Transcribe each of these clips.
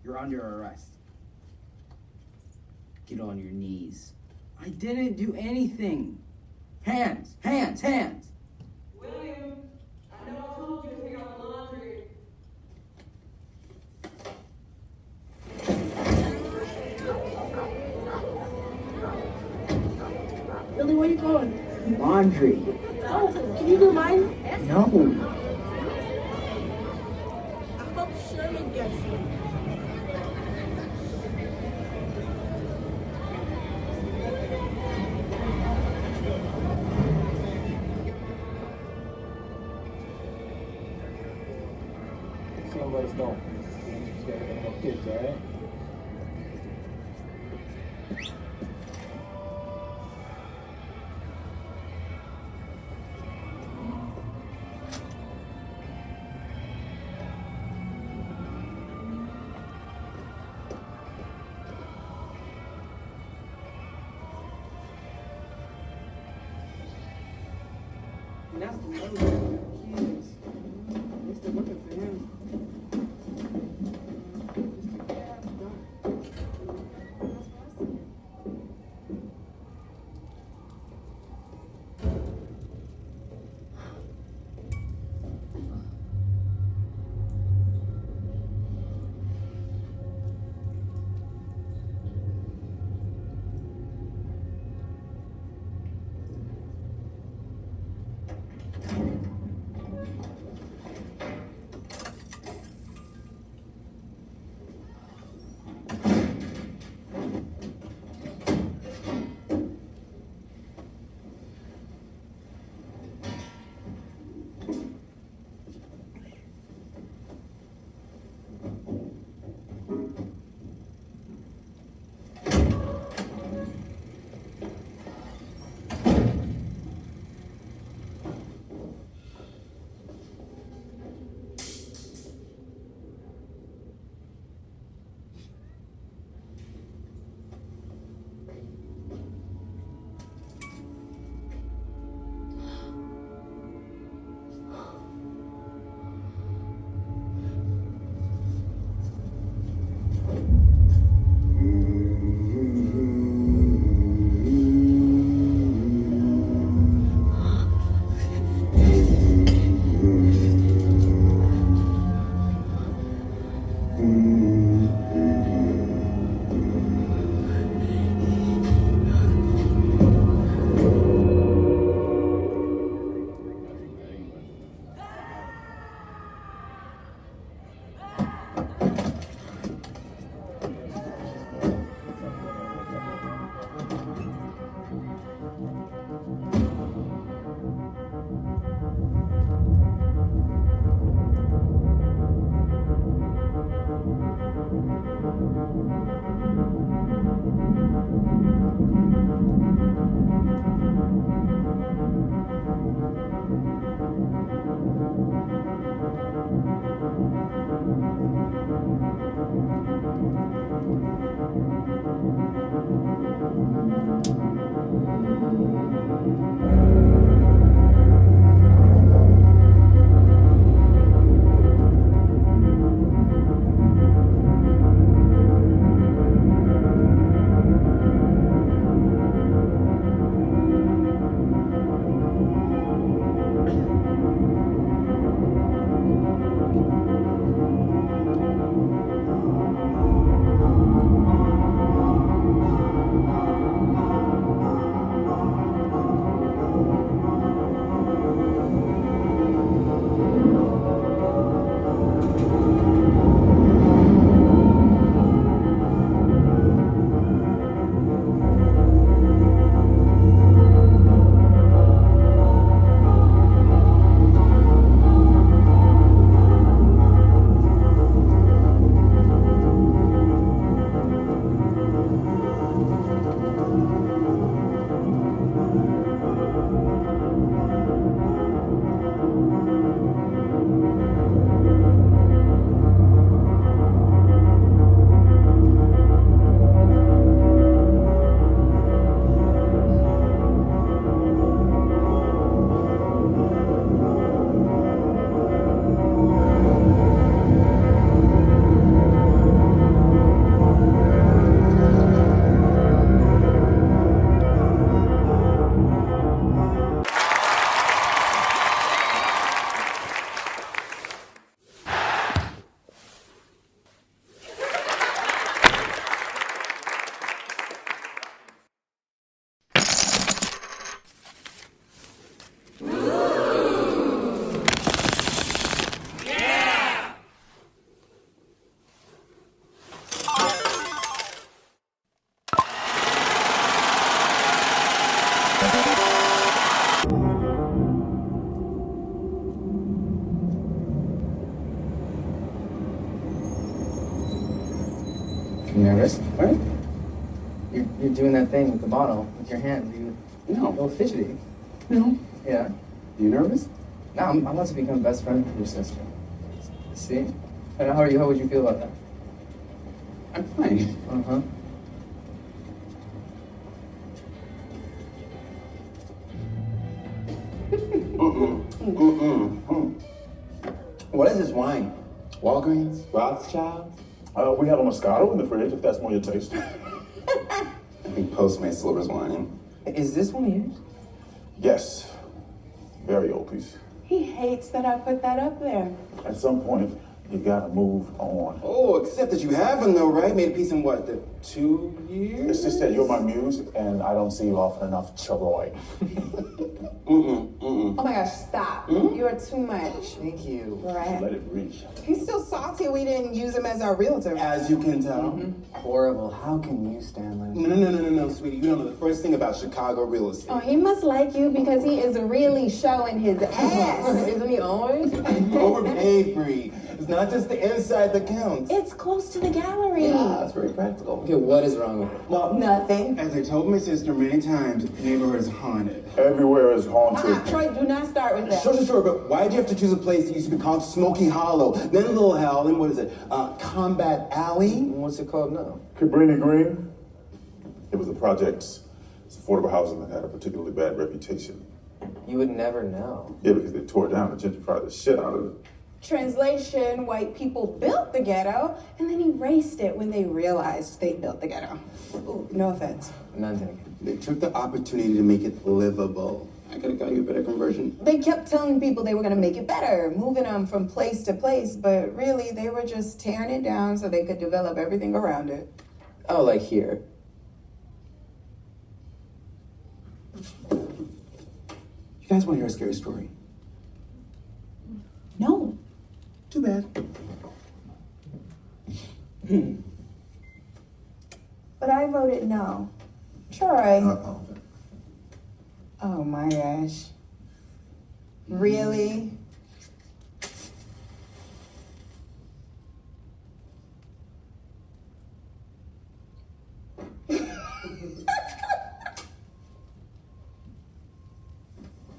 You're under arrest. Get on your knees. I didn't do anything. Hands, hands, hands. William, I know I told you to take out the laundry. Billy, where you going? Laundry. Oh, can you do mine? No. I hope Sherman gets you. Some of us don't. Just gotta have kids, alright? And that's the one with the kids. They're still looking for him. You nervous? What? You're doing that thing with the bottle with your hand. You No. a little fidgety. No. Yeah. You nervous? No, I'm about to become best friend with your sister. See? How are you? How would you feel about that? I'm fine. Uh-huh. What is this wine? Walgreens? Rothschild? We have a Moscato in the fridge, if that's more your taste. I think Postmates delivers wine. Is this one of yours? Yes. Very old piece. He hates that I put that up there. At some point, you gotta move on. Oh, except that you haven't though, right? Made a piece in what, the 2 years? It's just that you're my muse, and I don't see you often enough, Charoy. Oh my gosh, stop. You are too much. Thank you. Right. Let it reach. He's still salty we didn't use him as our realtor. As you can tell. Horrible. How can you, Stanley? No, sweetie. You don't know the first thing about Chicago real estate. Oh, he must like you because he is really showing his ass. Isn't he always? Overpaid, Bree. It's not just the inside that counts. It's close to the gallery. Yeah, it's very practical. Okay, what is wrong with it? Well, Nothing. as I told my sister many times, the neighborhood is haunted. Everywhere is haunted. Troy, do not start with that. Sure, but why'd you have to choose a place that used to be called Smoky Hollow, then Little Hell, then what is it, Combat Alley? What's it called now? Cabrini Green. It was the projects. It's affordable housing that had a particularly bad reputation. You would never know. Yeah, because they tore it down and gentrified the shit out of it. Translation, white people built the ghetto and then erased it when they realized they built the ghetto. Ooh, no offense. None taken. They took the opportunity to make it livable. I could have gotten you a better conversion. They kept telling people they were gonna make it better, moving them from place to place, but really they were just tearing it down so they could develop everything around it. Oh, like here. You guys want to hear a scary story? No. Too bad. But I voted no. Troy. Uh-oh. Oh my gosh. Really?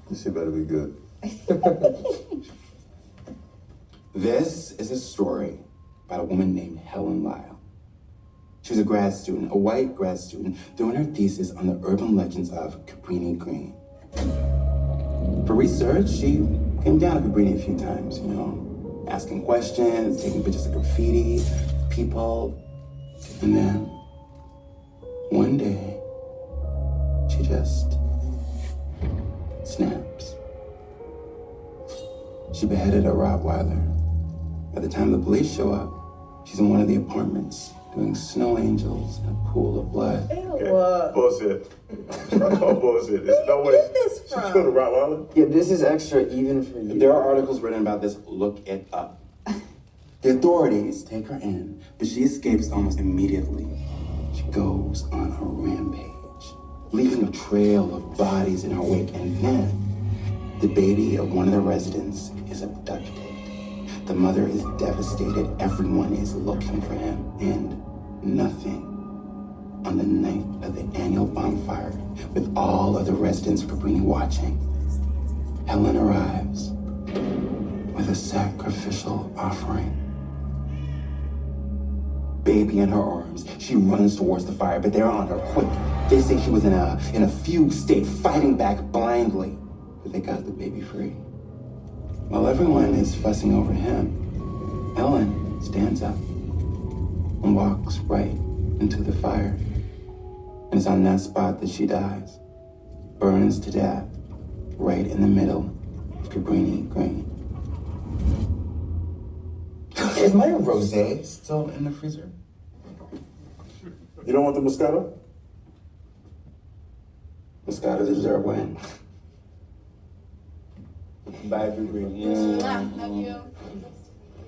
This shit better be good. This is a story about a woman named Helen Lyle. She was a grad student, a white grad student, doing her thesis on the urban legends of Cabrini Green. For research, she came down to Cabrini a few times, you know, asking questions, taking pictures of graffiti, people. And then, one day, she just snaps. She beheaded a Rottweiler. By the time the police show up, she's in one of the apartments doing snow angels in a pool of blood. Okay. Bullshit. Oh, bullshit. There's no way. this She from? killed a Rottweiler? Yeah, this is extra even for you. If there are articles written about this, look it up. The authorities take her in, but she escapes almost immediately. She goes on a rampage, leaving a trail of bodies in her wake, and then the baby of one of the residents is abducted. The mother is devastated. Everyone is looking for him, and nothing. On the night of the annual bonfire, with all of the residents of Cabrini watching, Helen arrives with a sacrificial offering. Baby in her arms, she runs towards the fire, but they're on her quick. They say she was in a fugue state, fighting back blindly, but they got the baby free. While everyone is fussing over him, Ellen stands up and walks right into the fire. And it's on that spot that she dies, burns to death, right in the middle of Cabrini Green. Is my rosé still in the freezer? You don't want the Moscato? Moscato dessert win. Bye, Green. Love you.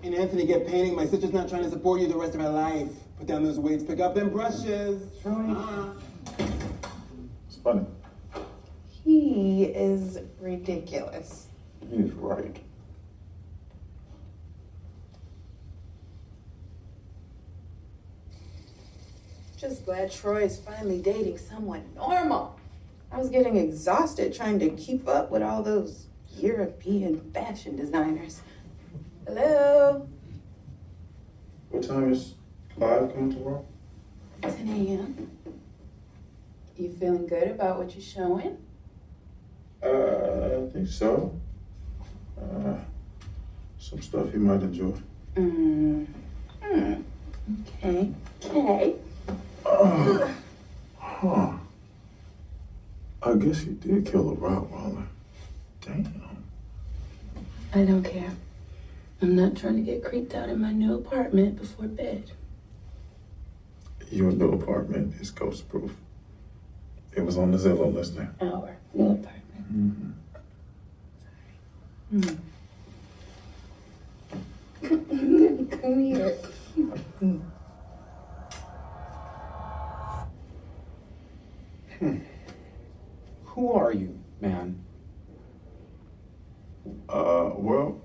And Anthony, get painting. My sister's not trying to support you the rest of her life. Put down those weights, pick up them brushes. It's funny. He is ridiculous. He's right. Just glad Troy is finally dating someone normal. I was getting exhausted trying to keep up with all those European fashion designers. Hello? What time is Clive coming tomorrow? 10 a.m. You feeling good about what you're showing? I think so. Some stuff he might enjoy. Okay. Huh. I guess he did kill a Rottweiler. Damn. I don't care. I'm not trying to get creeped out in my new apartment before bed. Your new apartment is ghost proof. It was on the Zillow listing. Our new apartment. Come here. Who are you, man? Well,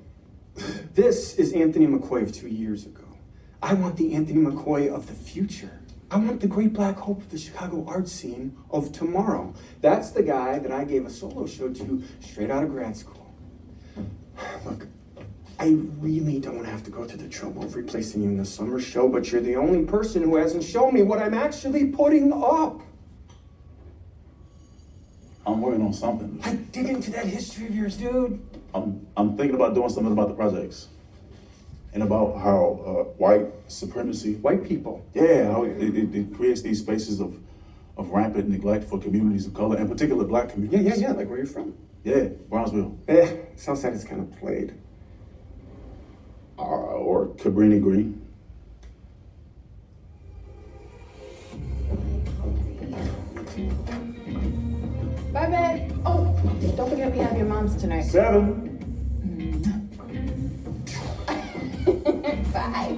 This is Anthony McCoy of 2 years ago. I want the Anthony McCoy of the future. I want the great black hope of the Chicago art scene of tomorrow. That's the guy that I gave a solo show to straight out of grad school. Look, I really don't have to go through the trouble of replacing you in the summer show, but you're the only person who hasn't shown me what I'm actually putting up. I'm working on something. Like, dig into that history of yours, dude. I'm thinking about doing something about the projects. And about how white supremacy, White people. yeah, how it creates these spaces of rampant neglect for communities of color, and particular black communities. Yeah, like where you're from. Yeah, Brownsville. Southside is kind of played. Or Cabrini Green. Bye, babe. Oh, don't forget we have your mom's tonight. 7. Bye.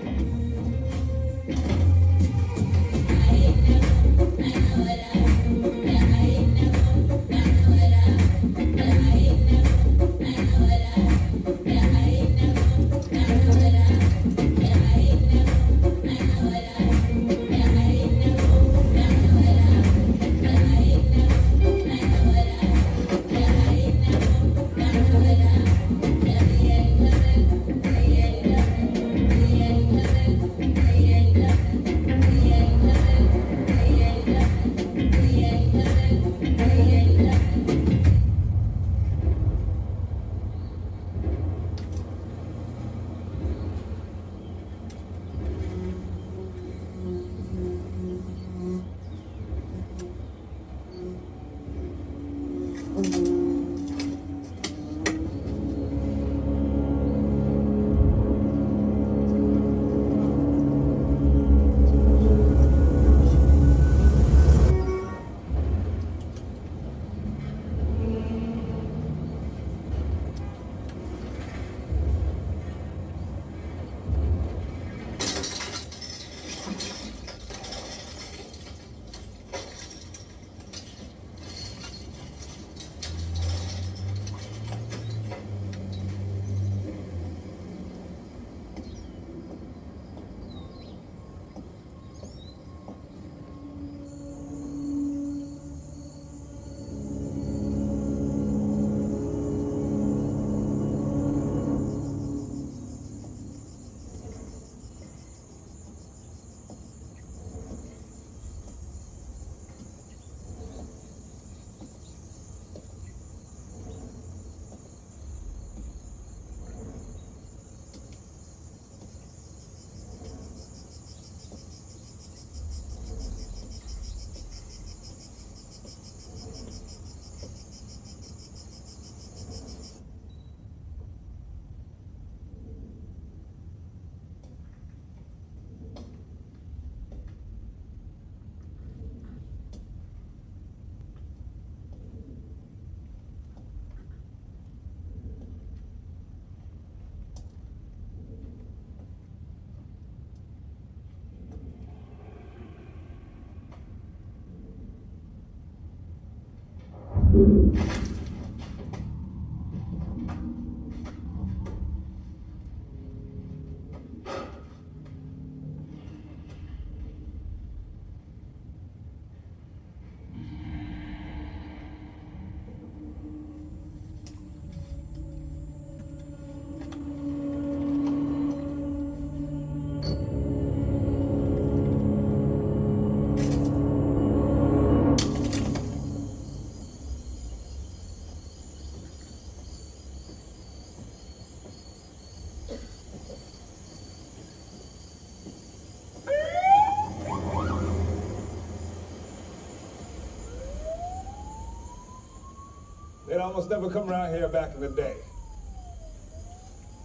almost never come around here back in the day.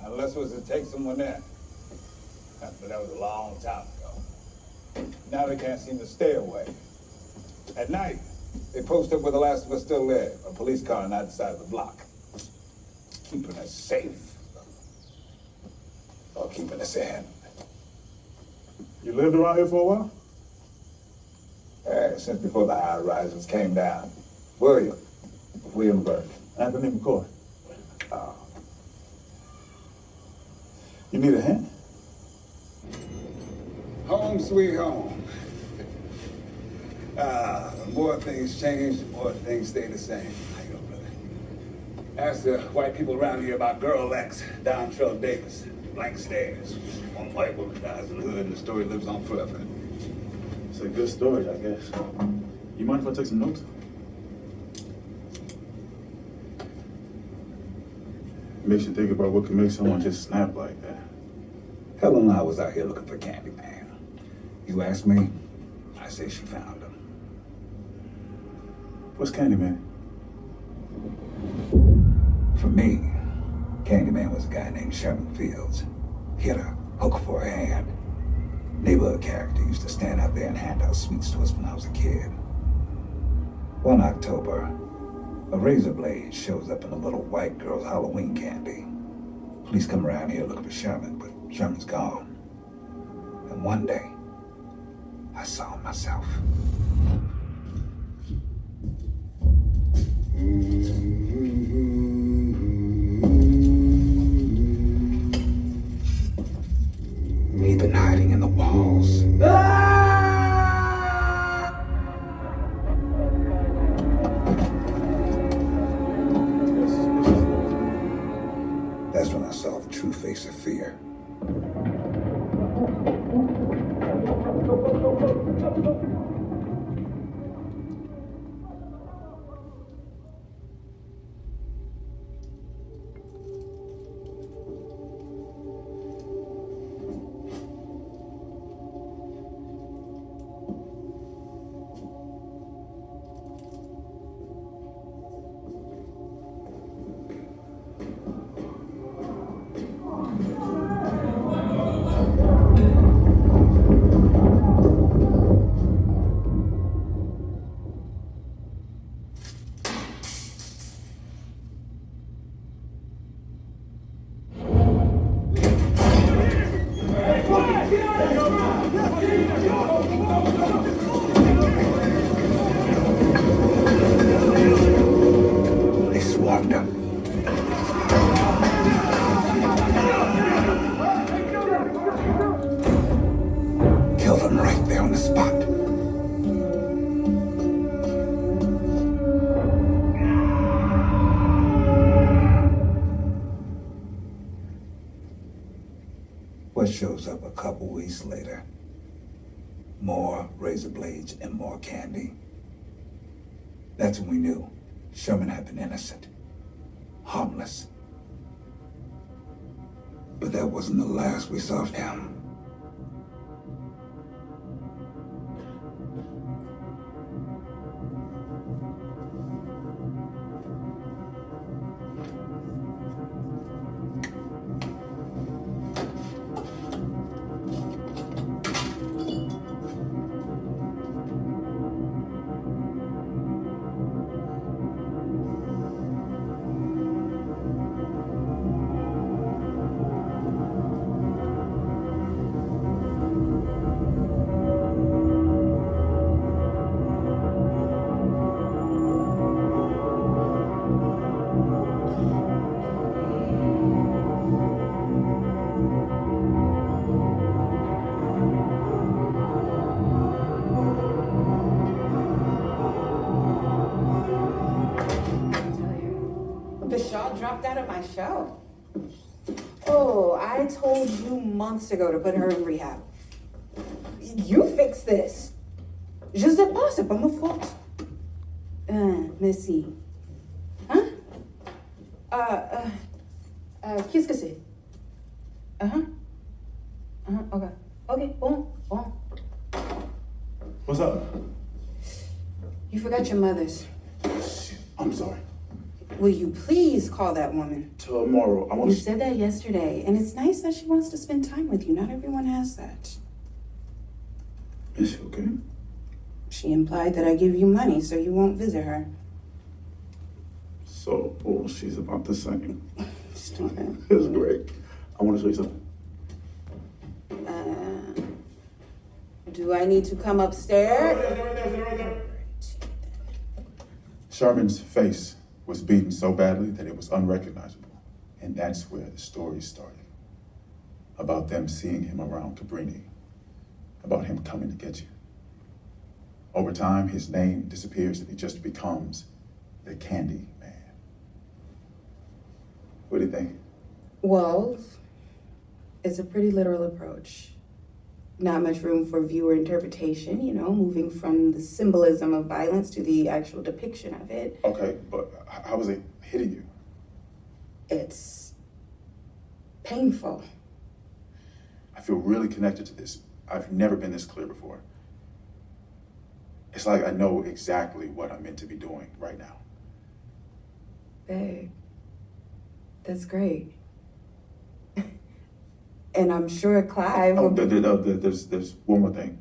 Unless it was to take someone in. But that was a long time ago. Now they can't seem to stay away. At night, they post up where the last of us still live, a police car on that side of the block. Keeping us safe. Or keeping us in. You lived around here for a while? Yeah, since before the high rises came down. Williamsburg. Anthony McCoy. You need a hand? Home sweet home. The more things change, the more things stay the same. How you doing, brother? Ask the white people around here about Girl X, Dontrell Davis, blank stares. One white woman dies in the hood and the story lives on forever. It's a good story, I guess. You mind if I take some notes? Makes you think about what can make someone just snap like that. Helen and I was out here looking for Candyman. You ask me, I say she found him. What's Candyman? For me, Candyman was a guy named Sherman Fields. He had a hook for a hand. Neighborhood character used to stand out there and hand out sweets to us when I was a kid. One October, a razor blade shows up in a little white girl's Halloween candy. Police come around here looking for Sherman, but Sherman's gone. And one day, I saw him myself. He'd been hiding in the walls. That's when I saw the true face of fear. They swarmed him. Killed him right there on the spot. What shows up a couple weeks later? More razor blades and more candy. That's when we knew Sherman had been innocent, harmless. But that wasn't the last we saw of him. The shawl dropped out of my show. Oh, I told you months ago to put her in rehab. You fix this. Je sais pas, c'est pas ma faute. Merci. Hein? Qu'est-ce que c'est? Okay. Okay, bon. What's up? You forgot your mother's. Shit, I'm sorry. Will you please call that woman? Tomorrow. I want You said that yesterday, and it's nice that she wants to spend time with you. Not everyone has that. Is she okay? She implied that I give you money so you won't visit her. So, well, she's about the same. Stupid. It's great. I want to show you something. Do I need to come upstairs? Right there. Sherman's face was beaten so badly that it was unrecognizable. And that's where the story started. About them seeing him around Cabrini. About him coming to get you. Over time, his name disappears and he just becomes the Candy Man. What do you think? Well, it's a pretty literal approach. Not much room for viewer interpretation, moving from the symbolism of violence to the actual depiction of it. Okay, but how is it hitting you? It's painful. I feel really connected to this. I've never been this clear before. It's like I know exactly what I'm meant to be doing right now. Babe, that's great. And I'm sure Clive will there's one more thing.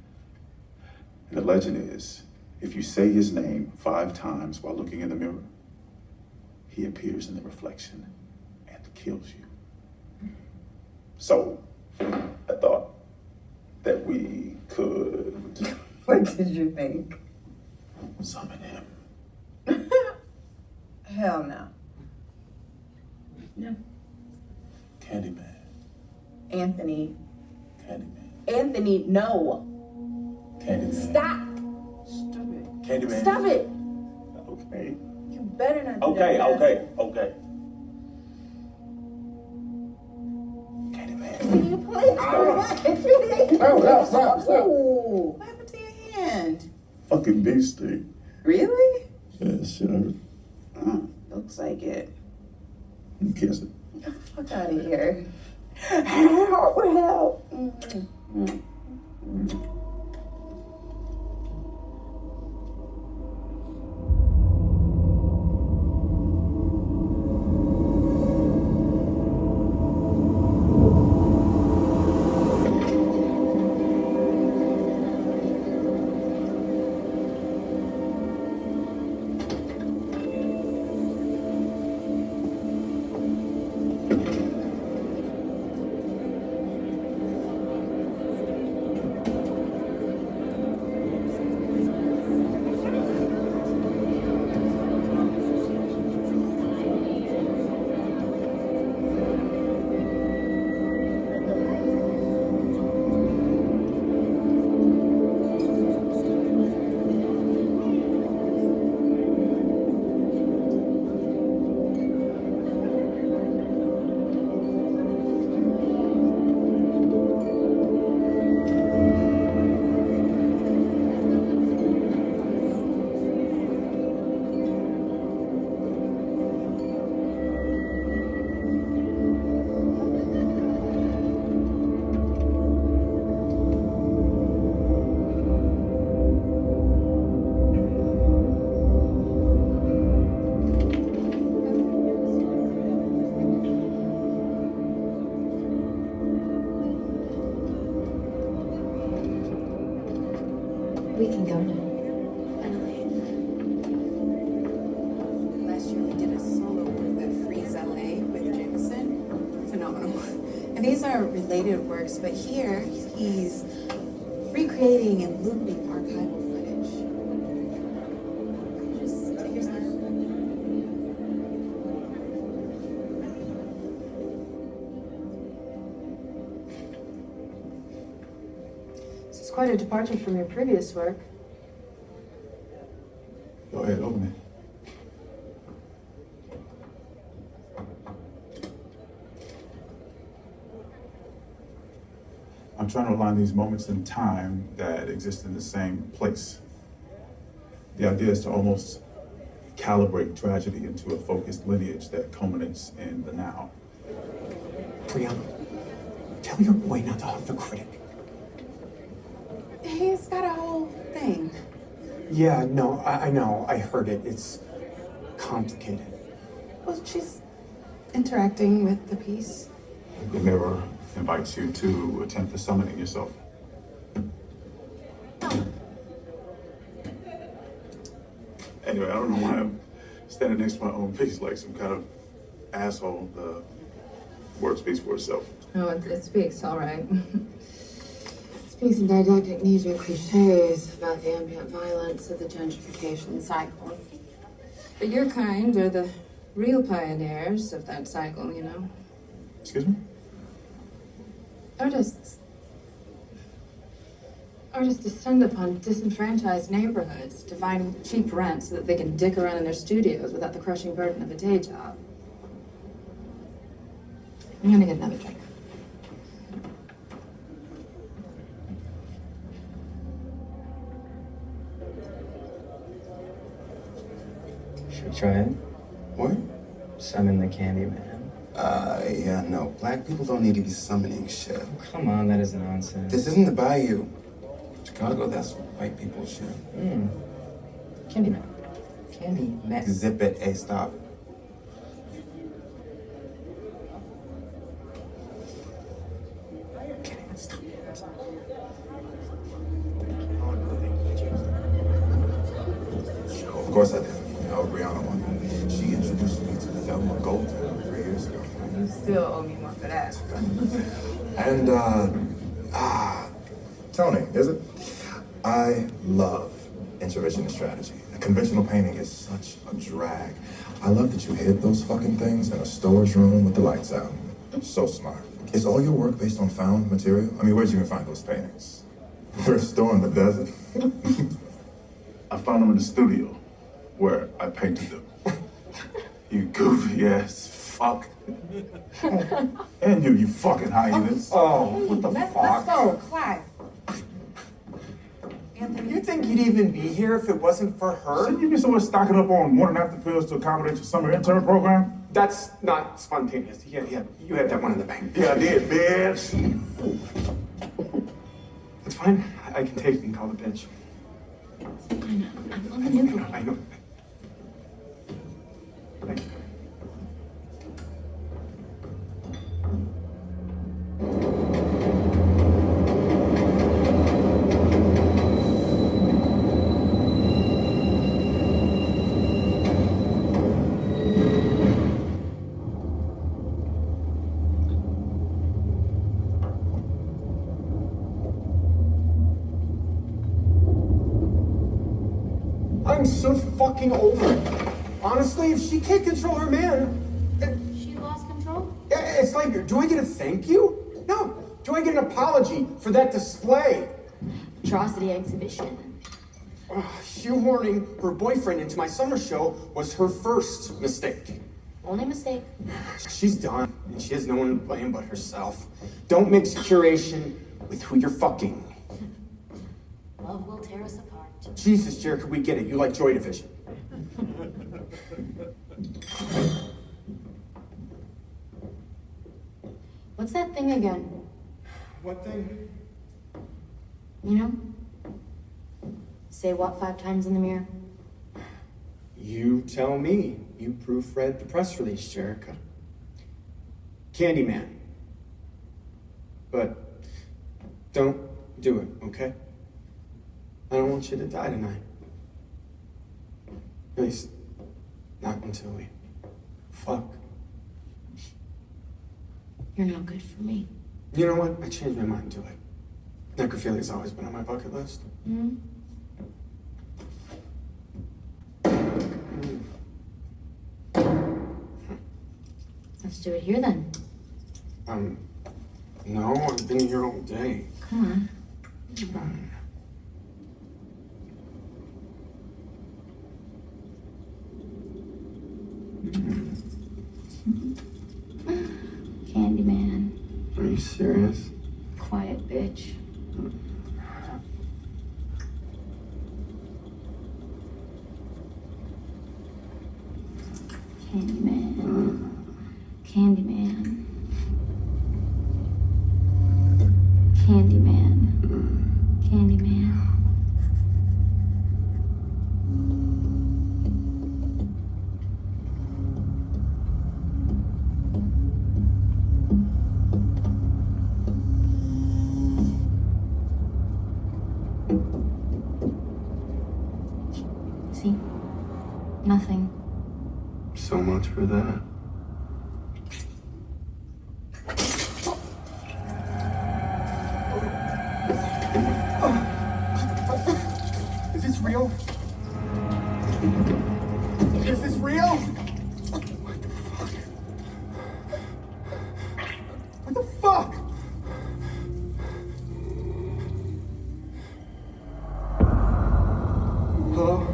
And the legend is, if you say his name 5 times while looking in the mirror, he appears in the reflection and kills you. So, I thought that we could... What did you think? Summon him. Hell no. No. Candyman. Anthony. Candyman. Anthony, no. Candyman. Stop. Stop it. Candyman. Stop it. Okay. You better not do Okay. that. Candyman. Can you please go back? Stop. Ooh, what happened to your hand? Fucking beastie. Really? Yeah, shit hurt. Looks like it. Kiss it. Fuck out of here. Help. We can go now. Last year we did a solo work that Freeze LA with Jameson. Phenomenal. And these are related works, but here he's recreating and looping archival footage. Just take your time. This is quite a departure from your previous work. Go ahead, open it. I'm trying to align these moments in time that exist in the same place. The idea is to almost calibrate tragedy into a focused lineage that culminates in the now. Priyanka, tell your boy not to hug the critic. He's got a whole thing. Yeah, no, I know. I heard it. It's complicated. Well, she's interacting with the piece. The mirror invites you to attempt the summoning yourself. Anyway, I don't know why I'm standing next to my own piece like some kind of asshole. The word speaks for itself. Oh, it speaks, all right. It speaks in didactic, neat cliches about the ambient violence of the gentrification cycle. But your kind are the real pioneers of that cycle, you know. Excuse me? Artists descend upon disenfranchised neighborhoods, dividing cheap rent so that they can dick around in their studios without the crushing burden of a day job. I'm gonna get another drink. Should we try it? What? Summon the Candyman. Yeah, no. Black people don't need to be summoning shit. Come on, that is nonsense. This isn't the Bayou. Chicago, that's white people shit. Candyman. Candyman. Zip it, hey, stop. Candyman, stop. Of course I did. Brianna one. She introduced me to the Thelma Gold 3 years ago. You still owe me more for that. And, Tony, is it? I love intervention strategy. Conventional painting is such a drag. I love that you hid those fucking things in a storage room with the lights out. So smart. Is all your work based on found material? I mean, where'd you even find those paintings? Thrift store in the desert? I found them in the studio where I painted them. You goofy ass fuck. And you fucking hyenas. Oh, what the Let's fuck? go, Clive. You think you'd even be here if it wasn't for her? Shouldn't you be somewhere stocking up on morning after pills to accommodate your summer intern program? That's not spontaneous. Yeah, you had that one in the bank. Yeah, I did, bitch. It's fine. I can take it and call the bitch. I'm on the new I know. Thank you. I'm so fucking over it. Honestly, if she can't control her man, She lost control? it's like, do I get a thank you? No. Do I get an apology for that display? Atrocity exhibition. Shoehorning her boyfriend into my summer show was her first mistake. Only mistake. She's done, and she has no one to blame but herself. Don't mix curation with who you're fucking. Love will tear us apart. Jesus, Jericho, we get it. You like Joy Division. What's that thing again? What thing? You know? Say what 5 times in the mirror? You tell me. You proofread the press release, Jericho. Candyman. But don't do it, okay? I don't want you to die tonight. At least, not until we fuck. You're no good for me. You know what? I changed my mind to it. Necrophilia's always been on my bucket list. Hmm? Let's do it here then. No, I've been here all day. Come on. Candyman. Are you serious? Quiet bitch. Candyman. Candyman. Candyman. Candyman. See? Nothing. So much for that. Is this real? Is this real? What the fuck? What the fuck? Hello?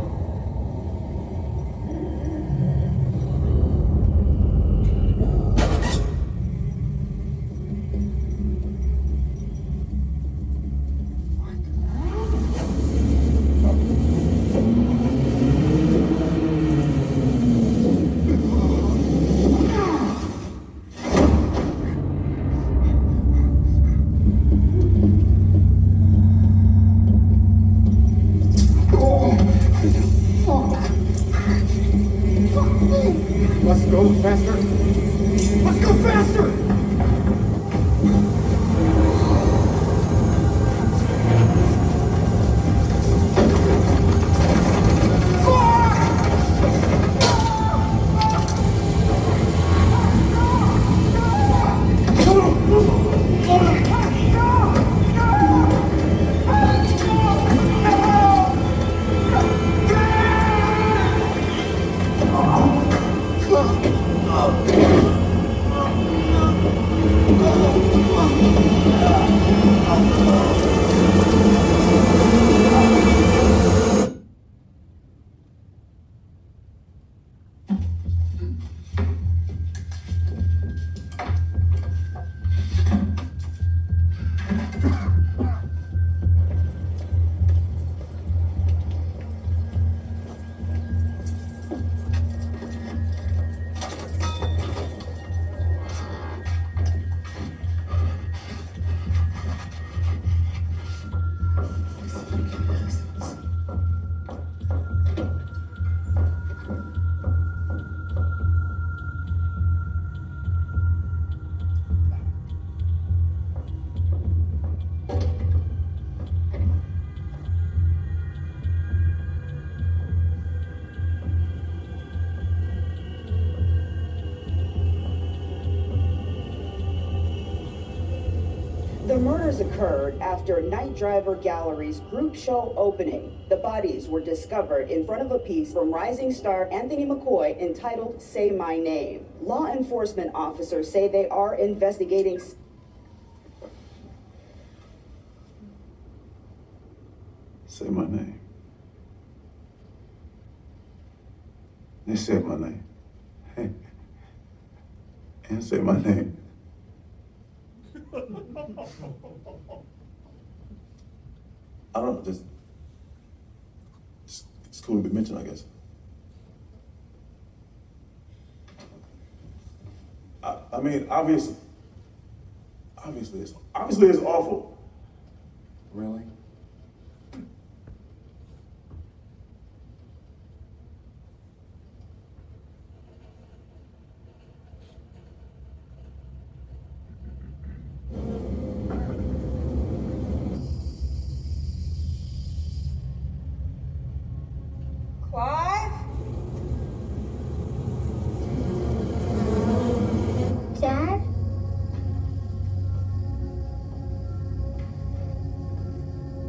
Let's go faster. Let's go faster. The murders occurred after Night Driver Gallery's group show opening. The bodies were discovered in front of a piece from rising star Anthony McCoy entitled Say My Name. Law enforcement officers say they are investigating. Say my name. They said my name. Hey. And say my name. I don't know, just it's cool to be mentioned, I guess. I mean, obviously it's awful. Really? Clive? Dad?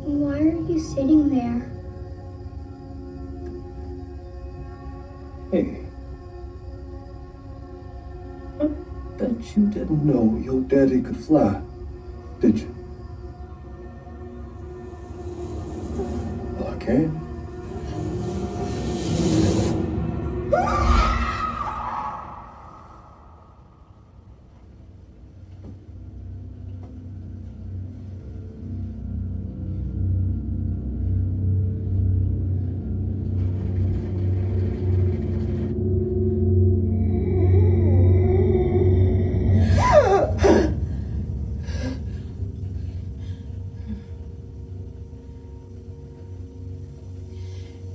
Why are you sitting there? Hey. I bet you didn't know your daddy could fly, did you? Well, I can.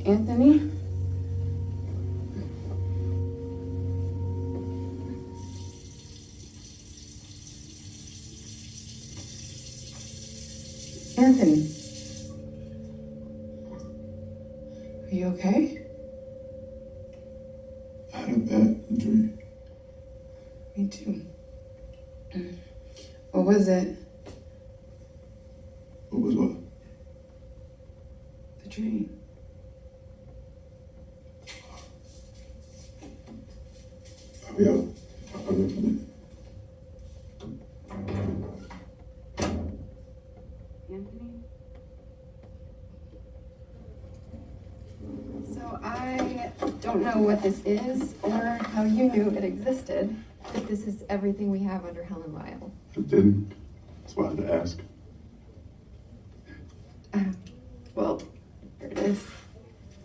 Anthony? Anthony, you okay? I had a bad dream. Me too. What was it? What was what? The dream. I'll be out. I'll be up in a minute. Anthony? So I don't know what this is or how you knew it existed, but this is everything we have under Helen Ryle. I didn't. That's why I had to ask. Well, here it is.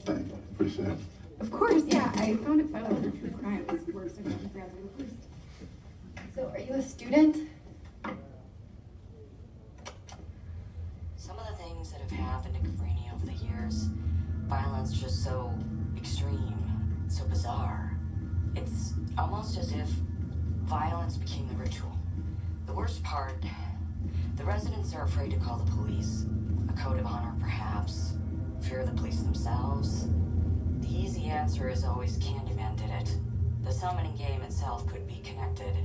Thank you. Appreciate it. Of course, yeah. I found it filed under true crime. This works in the browsing first. So, are you a student? Some of the things that have happened to Cabrini over the years, violence just so extreme, so bizarre. It's almost as if violence became the ritual. The worst part, the residents are afraid to call the police. A code of honor, perhaps. Fear of the police themselves. The easy answer is always Candyman did it. The summoning game itself could be connected.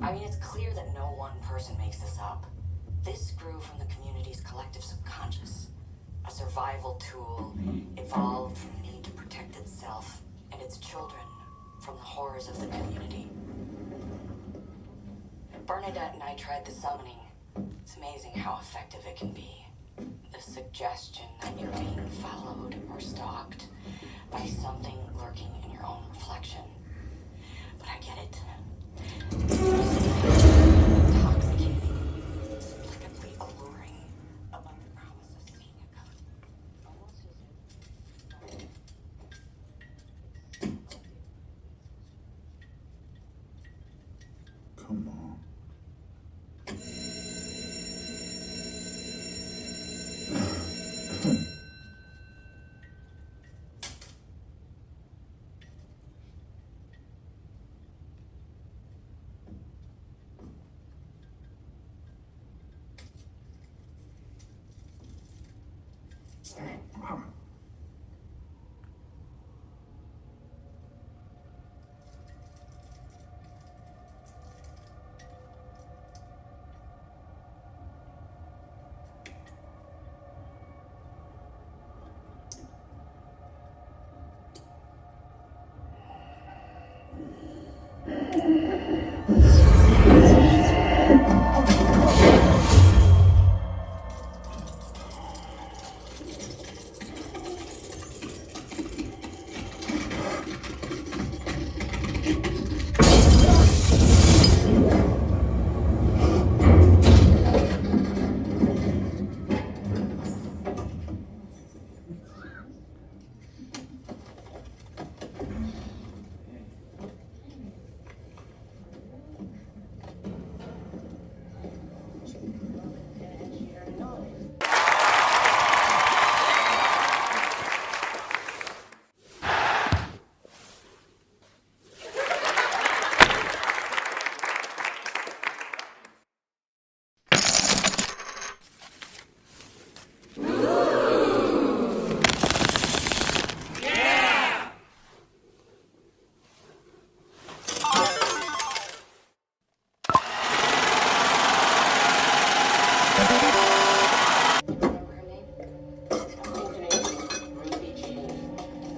I mean, it's clear that no one person makes this up. This grew from the community's collective subconscious. A survival tool evolved from the need to protect itself and its children from the horrors of the community. Bernadette and I tried the summoning. It's amazing how effective it can be. The suggestion that you're being followed or stalked by something lurking in your own reflection. But I get it. Intoxicating, inexplicably alluring, among the promises of being a code. Almost as if... Come on.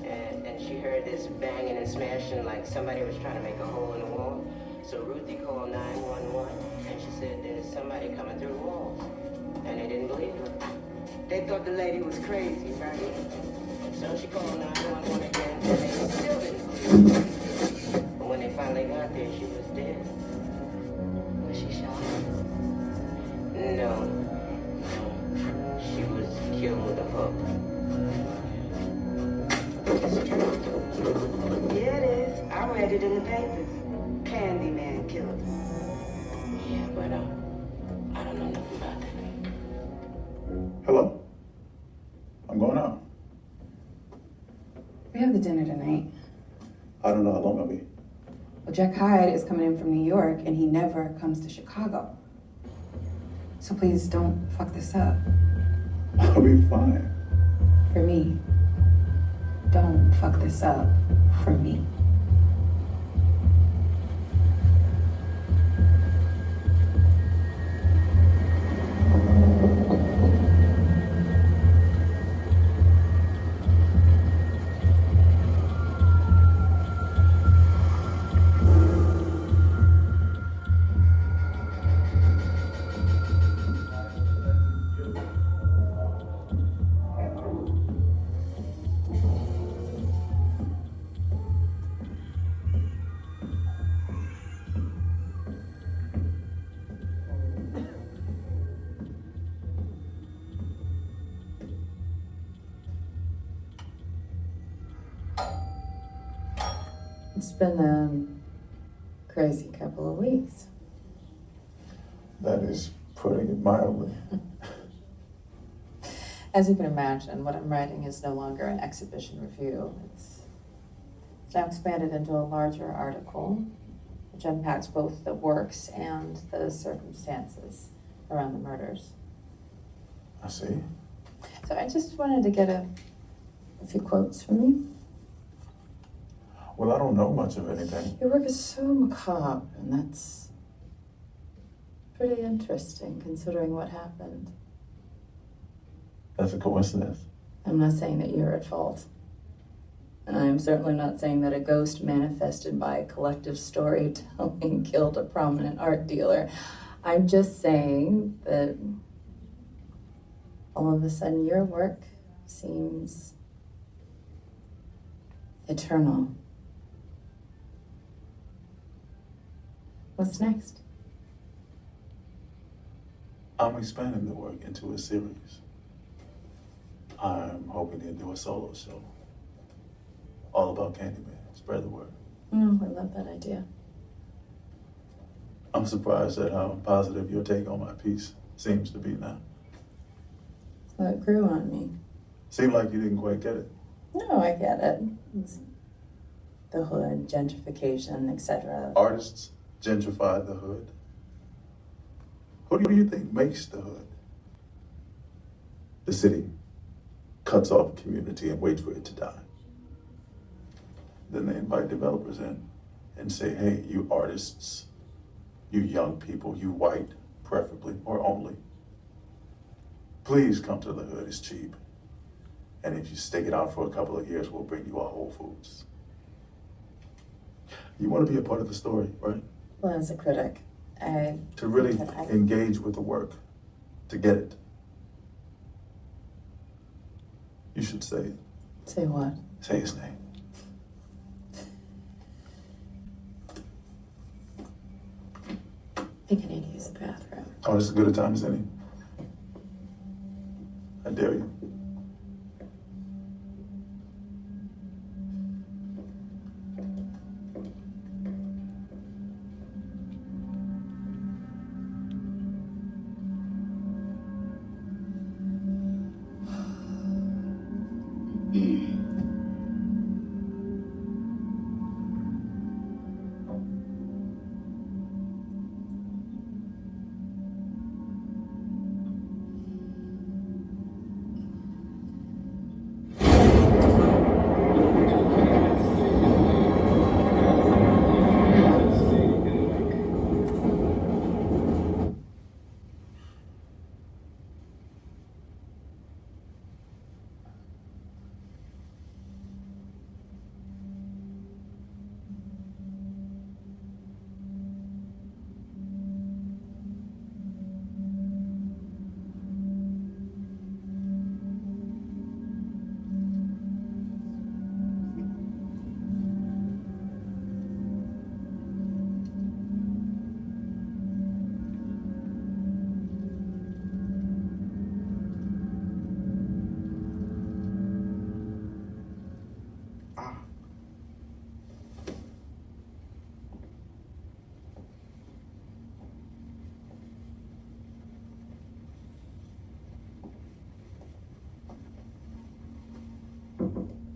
And she heard this banging and smashing like somebody was trying to make a hole in the wall. So Ruthie called 911 and she said there's somebody coming through the walls. And they didn't believe her. They thought the lady was crazy, right? So she called 911 again and they still didn't believe her. But when they finally got there, she was dead. Was she shot? No. She was killed with a hook. Yeah, it is. I read it in the papers. Candyman killed her. Yeah, but I don't know nothing about that. Hello? I'm going out. We have the dinner tonight. I don't know how long I'll be. Well, Jack Hyde is coming in from New York, and he never comes to Chicago. So please don't fuck this up. I'll be fine. For me. Don't fuck this up for me. It's been a crazy couple of weeks. That is putting it mildly. As you can imagine, what I'm writing is no longer an exhibition review. It's now expanded into a larger article, which unpacks both the works and the circumstances around the murders. I see. So I just wanted to get a few quotes from you. Well, I don't know much of anything. Your work is so macabre, and that's pretty interesting considering what happened. That's a coincidence. I'm not saying that you're at fault. And I'm certainly not saying that a ghost manifested by collective storytelling killed a prominent art dealer. I'm just saying that all of a sudden your work seems eternal. What's next? I'm expanding the work into a series. I'm hoping to do a solo show. All about Candyman. Spread the word. I love that idea. I'm surprised at how positive your take on my piece seems to be now. Well, it grew on me. Seemed like you didn't quite get it. No, I get it. It's the hood, gentrification, etc. Artists gentrified the hood. Who do you think makes the hood? The city cuts off a community and waits for it to die. Then they invite developers in and say, hey, you artists, you young people, you white, preferably, or only, please come to the hood, it's cheap. And if you stick it out for a couple of years, we'll bring you a Whole Foods. You want to be a part of the story, right? Well, as a critic, To really engage with the work, to get it. You should say it. Say what? Say his name. I think I need to use the bathroom. Oh, this is as good a time as any. I dare you.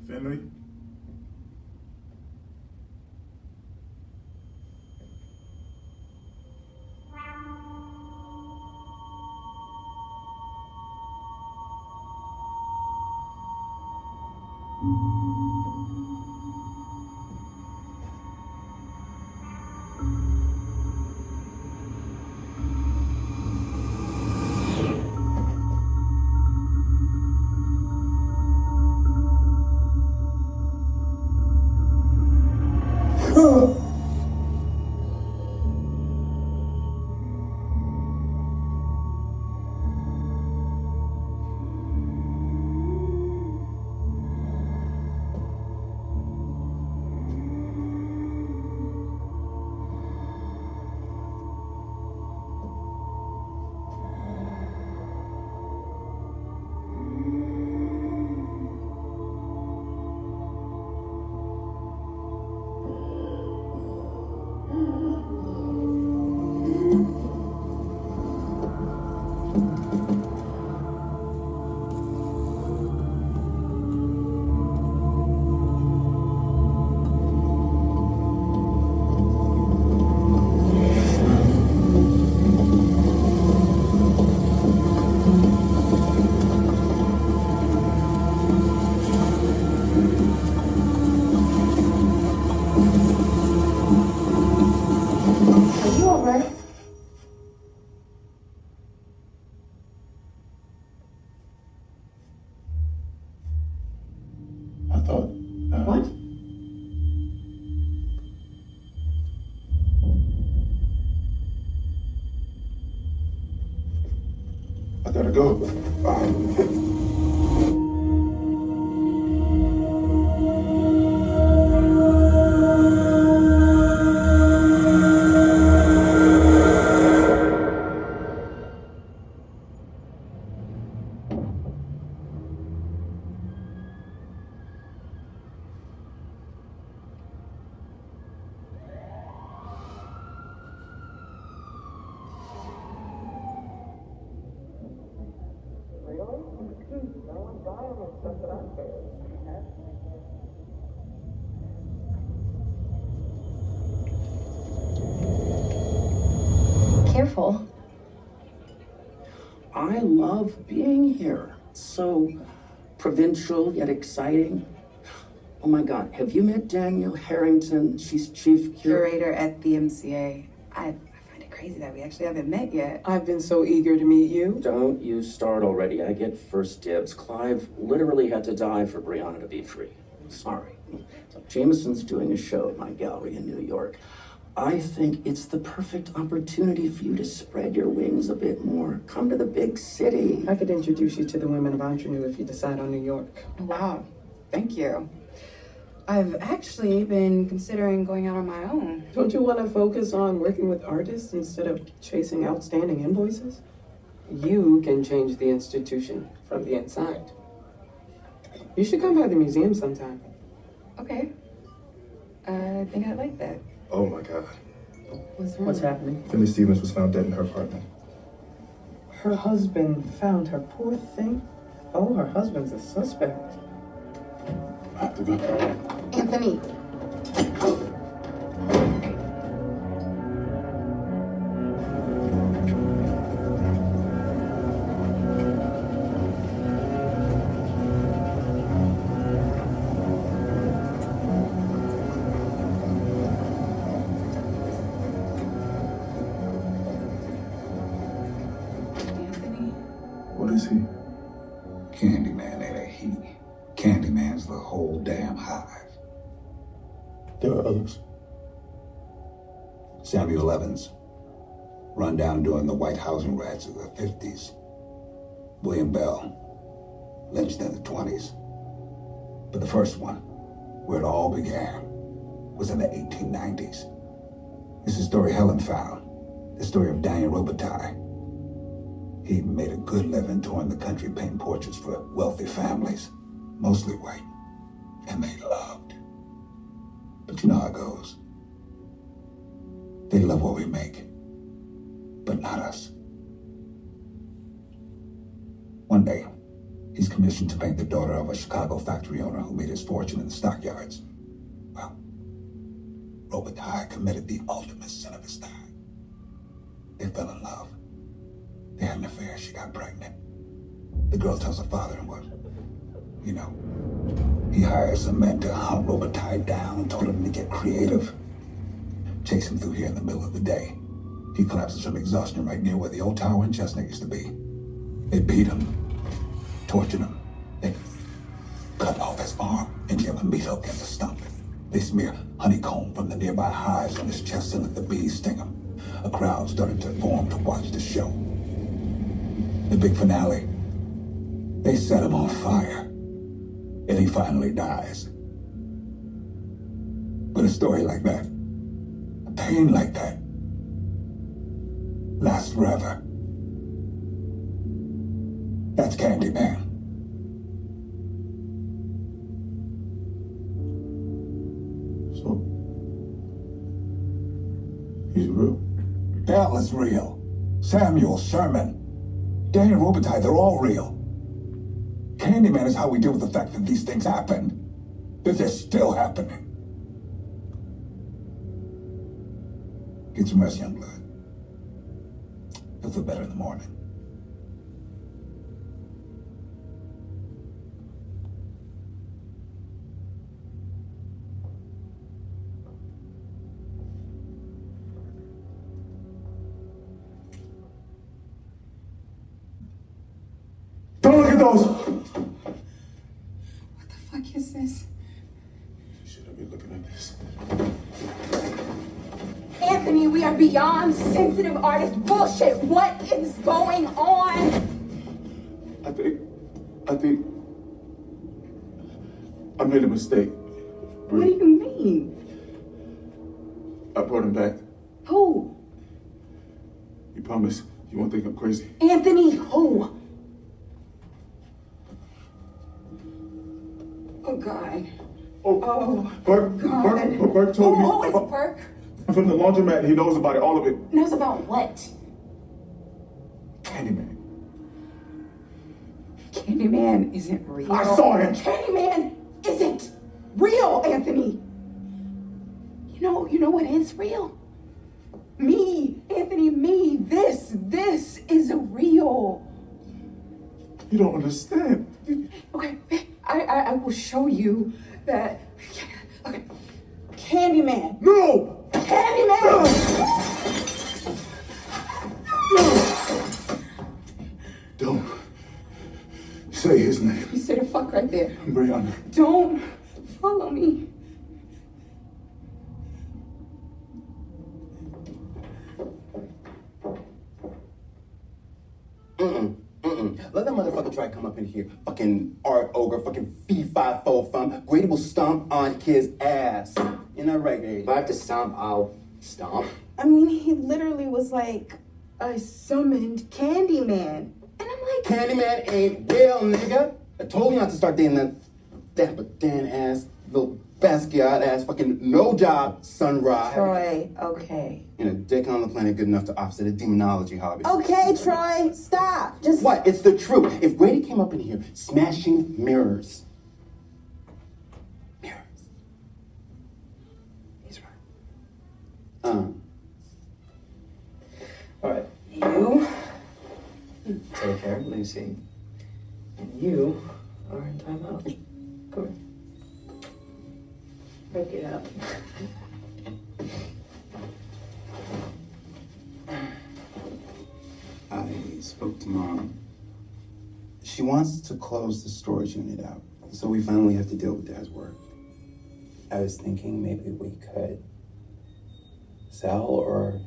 Finley? Thank you. thought. What? I gotta go. Careful. I love being here. It's so provincial yet exciting. Oh my God, have you met Danielle Harrington? She's chief Curator at the MCA. I find it crazy that we actually haven't met yet. I've been so eager to meet you. Don't you start already. I get first dibs. Clive literally had to die for Brianna to be free. Sorry. So Jameson's doing a show at my gallery in New York. I think it's the perfect opportunity for you to spread your wings a bit more. Come to the big city. I could introduce you to the women of Ingenue if you decide on New York. Wow, thank you. I've actually been considering going out on my own. Don't you want to focus on working with artists instead of chasing outstanding invoices? You can change the institution from the inside. You should come by the museum sometime. Okay. I think I'd like that. Oh my God. What's happening? Philly Stevens was found dead in her apartment. Her husband found her, poor thing. Oh, her husband's a suspect. I have to go. Anthony. What is he? Candyman ain't a he. Candyman's the whole damn hive. There are others. Samuel Evans, run down during the white housing riots of the 50s. William Bell, lynched in the 20s. But the first one, where it all began, was in the 1890s. It's the story Helen found, the story of Daniel Robitaille. He made a good living touring the country painting portraits for wealthy families, mostly white, and they loved. But you know how it goes. They love what we make, but not us. One day, he's commissioned to paint the daughter of a Chicago factory owner who made his fortune in the stockyards. Well, Robitaille committed the ultimate sin of his time. They fell in love. They had an affair, she got pregnant. The girl tells her father, and what? You know, he hires some men to hunt Robitaille down and told him to get creative. Chase him through here in the middle of the day. He collapses from exhaustion right near where the old tower in Chestnut used to be. They beat him, tortured him. They cut off his arm and give him a meat hook in the stump. They smear honeycomb from the nearby hives on his chest and let the bees sting him. A crowd started to form to watch the show. The big finale, they set him on fire, and he finally dies. But a story like that, a pain like that, lasts forever. That's Candyman. So, he's real? Hell is real. Samuel, Sherman, Daniel Robitaille, they're all real. Candyman is how we deal with the fact that these things happen. That they're still happening. Get some rest, young blood. You'll feel better in the morning. Don't look at those! What the fuck is this? beyond sensitive artist bullshit. What is going on? I think I made a mistake. What do you mean? I brought him back. Who? You promise you won't think I'm crazy? Anthony, who? Oh, God. Burke told me. Who is Burke? From the laundromat, he knows about it, all of it. Knows about what? Candyman. Candyman isn't real. I saw him. Candyman isn't real, Anthony. You know what is real? Me, Anthony, me. This is real. You don't understand. Okay, I will show you that. Okay, Candyman. No! Candyman! Don't say his name. You say the fuck right there. Brianna. Don't follow me. Let that motherfucker try to come up in here. Fucking art ogre, fucking fee-fi-fo-fum. Grady will stomp on kid's ass. You're not right, Grady. If I have to stomp, I'll stomp. I mean, he literally was like, I summoned Candyman. And I'm like, Candyman ain't real, nigga. I told you not to start dating that dapper Dan ass, little Basquiat ass, fucking no job sunrise. Troy, okay. You know, dick on the planet good enough to offset a demonology hobby. Okay, Troy, stop. Just What? It's the truth. If Grady came up in here smashing mirrors. He's right. Alright, you take care of Lucy. And you are in timeout. Come here. Break it up. I spoke to Mom. She wants to close the storage unit out, so we finally have to deal with Dad's work. I was thinking maybe we could sell, or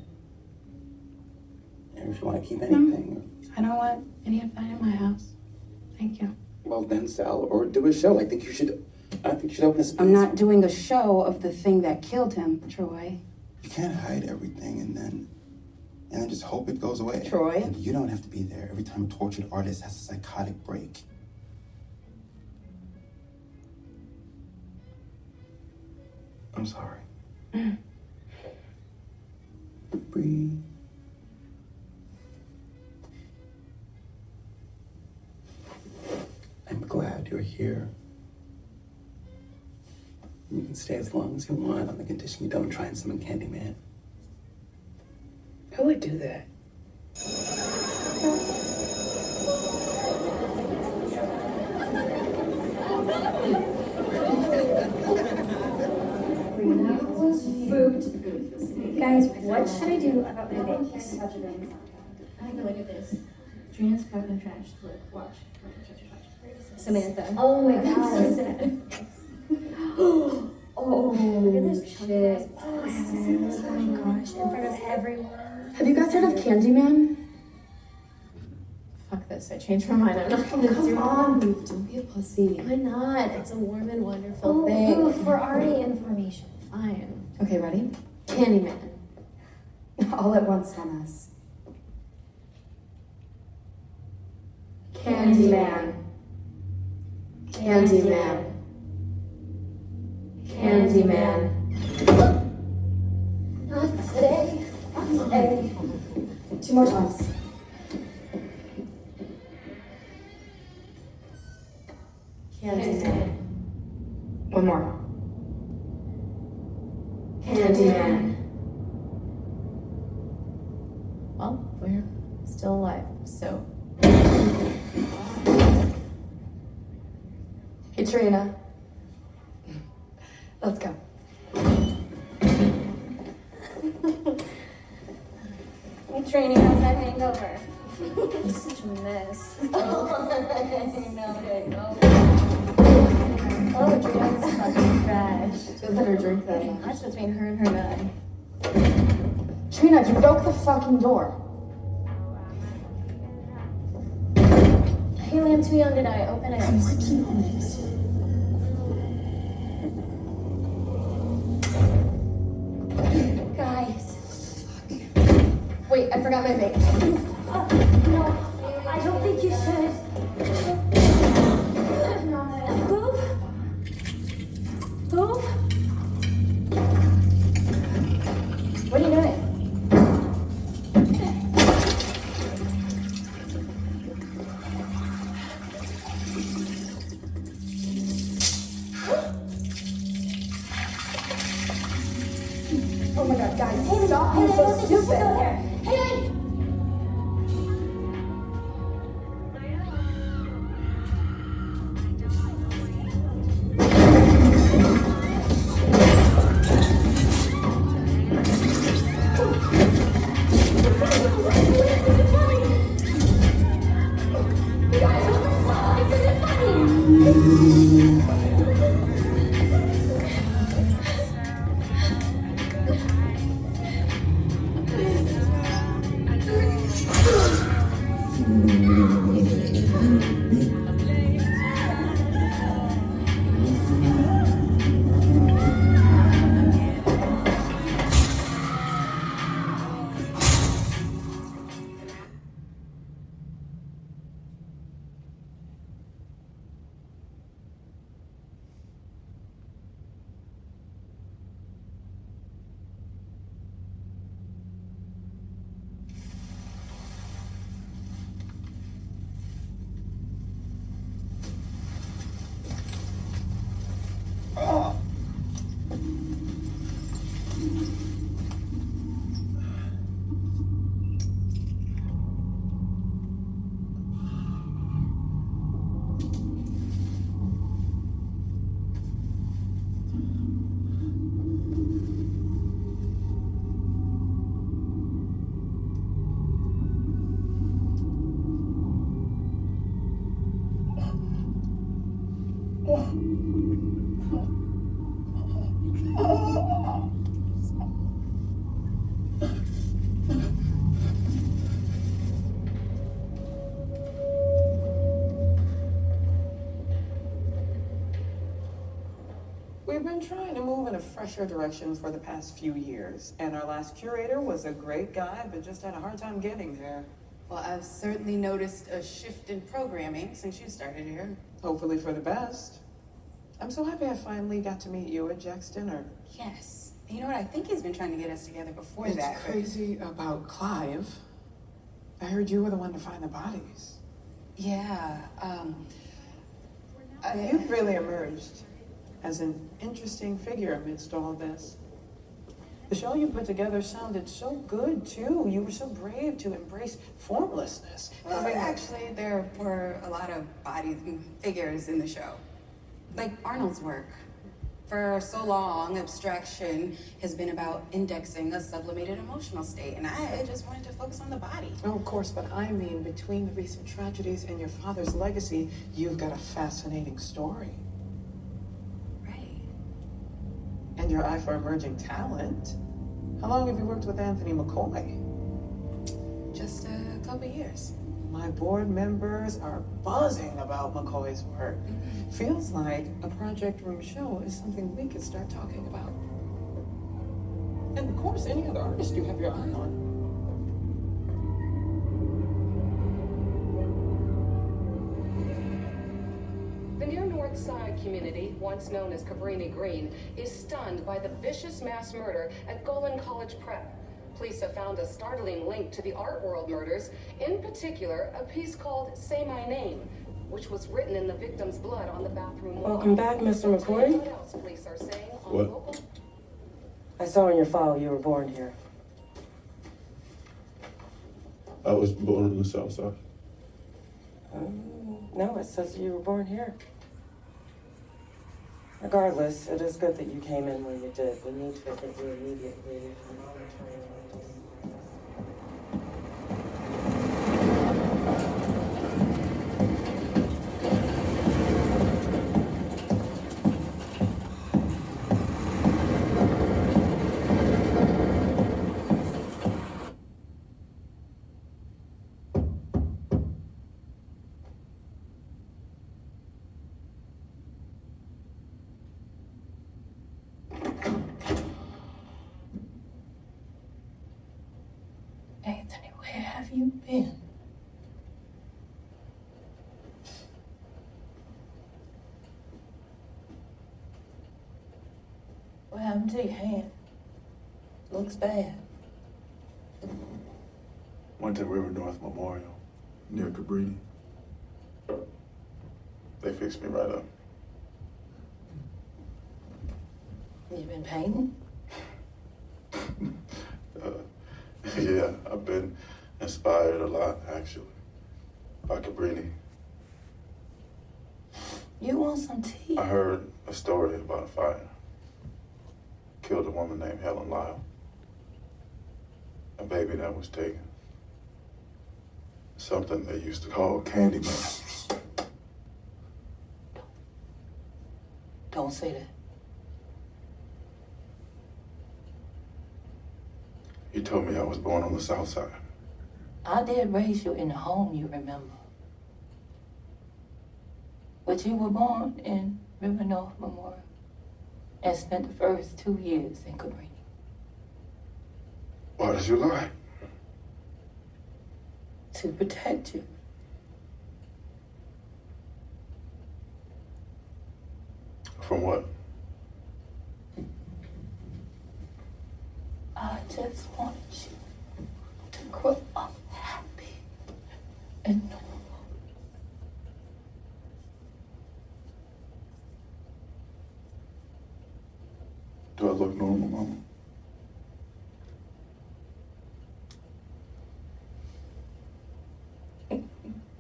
if you want to keep anything. I don't want any of that in my house. Thank you. Well, then sell or do a show. I think you should open a space. I'm not doing a show of the thing that killed him, Troy. You can't hide everything and then just hope it goes away. Troy? And you don't have to be there every time a tortured artist has a psychotic break. I'm sorry. Breathe. I'm glad you're here. You can stay as long as you want on the condition you don't try and summon Candyman. Who would do that? Guys, what should I do about my bags? I have to look at this. Trina's fucking trash. Look, watch. Samantha. Oh my god. Oh, look at this shit. Oh my gosh, in front of everyone. Have you guys heard of Candyman? Fuck this, I changed my mind. I'm not gonna do it. Come on, don't be a pussy. Why not? It's a warm and wonderful thing. For arty information. Fine. Okay, ready? Candyman. All at once on us. Candyman. Candyman. Candyman. Not today. Not today. 2 more times. Candyman. 1 more. Candyman. Well, we're still alive, so. Hey, Trina. Let's go. Hey, Trini, how's that hangover? It's such a mess. I know. Oh, Trina's fucking trash. Feel better drink that. That's between her and her nut. Trina, you broke the fucking door. Haley, I'm too young to die. Open it. I'm working on it. Guys. Wait, I forgot my vape. No, I don't think you should. Move. Move. What are you doing? Oh my god, guys, Haley, stop Haley, being I so don't think you should stupid. go there. Haley! We've been trying to move in a fresher direction for the past few years, and our last curator was a great guy, but just had a hard time getting there. Well, I've certainly noticed a shift in programming since you started here. Hopefully for the best. I'm so happy I finally got to meet you at Jack's dinner. Yes. You know what? I think he's been trying to get us together before It's that. crazy about Clive. I heard you were the one to find the bodies. Yeah. You've really emerged as an interesting figure amidst all this. The show you put together sounded so good, too. You were so brave to embrace formlessness. Well, actually, there were a lot of bodies and figures in the show. Like Arnold's work. For so long, abstraction has been about indexing a sublimated emotional state, and I just wanted to focus on the body. Oh, of course, but I mean, between the recent tragedies and your father's legacy, you've got a fascinating story. Right. And your eye for emerging talent. How long have you worked with Anthony McCoy? Just a couple years. My board members are buzzing about McCoy's work. Feels like a Project Room show is something we could start talking about. And of course, any other artist you have your eye on. The near North Side community, once known as Cabrini Green, is stunned by the vicious mass murder at Golan College Prep. Police have found a startling link to the Art World murders, in particular, a piece called Say My Name, which was written in the victim's blood on the bathroom wall. Welcome back, Mr. McCoy. What else police are saying on What? local... I saw in your file you were born here. I was born on the South Side. No, it says you were born here. Regardless, it is good that you came in when you did. We need to get you immediately monitoring. you been? What happened to your hand? Looks bad. Went to River North Memorial, near Cabrini. They fixed me right up. You been painting? Yeah, I've been inspired a lot, actually, by Cabrini. You want some tea? I heard a story about a fire. Killed a woman named Helen Lyle. A baby that was taken. Something they used to call Candyman. Don't say that. He told me I was born on the South Side. I did raise you in the home, you remember. But you were born in River North Memorial and spent the first 2 years in Cabrini. Why did you lie? To protect you. From what? I just wanted you to grow up happy and normal. Do I look normal, Mama?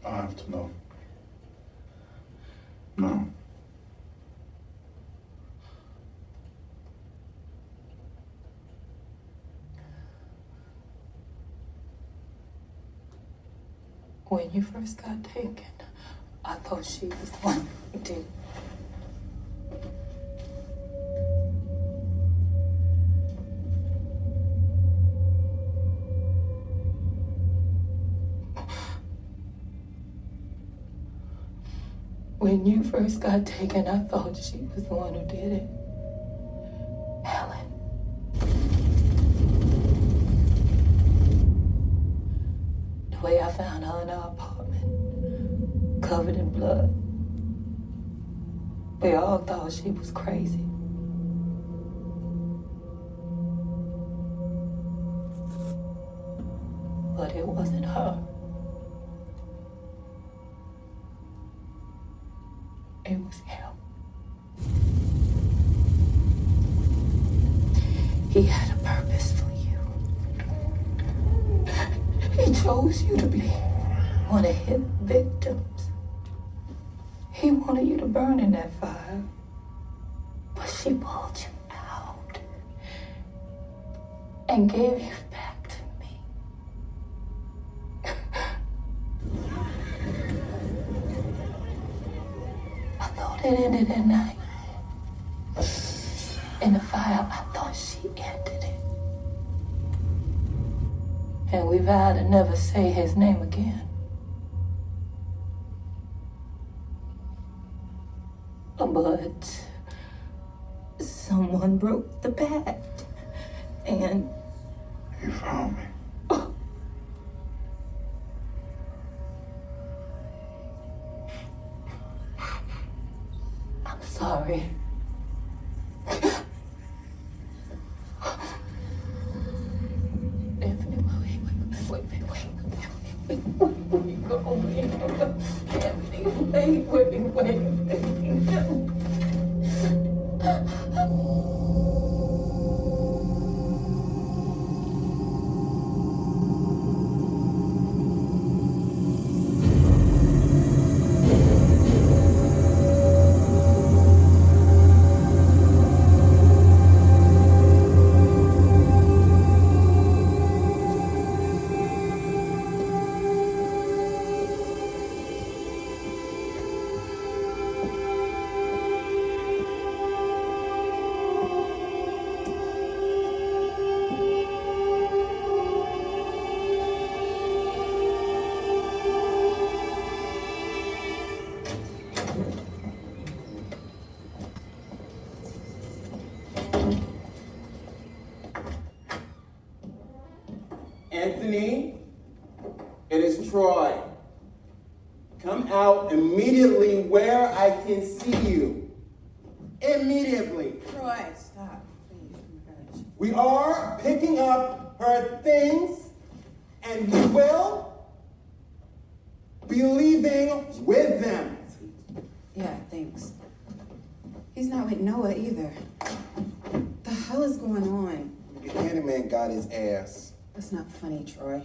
I have to know. No. When you first got taken, I thought she was the one who did it. When you first got taken, I thought she was the one who did it. Helen. The way I found her in our apartment, covered in blood. We all thought she was crazy. But it wasn't her. It was him. He had a purpose for you. He chose you to be one of his victims. He wanted you to burn in that fire, but she pulled you out and gave you back to me. I thought it ended at night. In the fire, I thought she ended it. And we vowed to never say his name again. But someone broke the pact, and you found me. I'm sorry. Anthony, wait. Anthony? Troy. Come out immediately where I can see you. Immediately. Troy, stop, please. Oh my gosh. We are picking up her things, and we will be leaving with them. Yeah, thanks. He's not with Noah either. The hell is going on? The Candyman got his ass. That's not funny, Troy.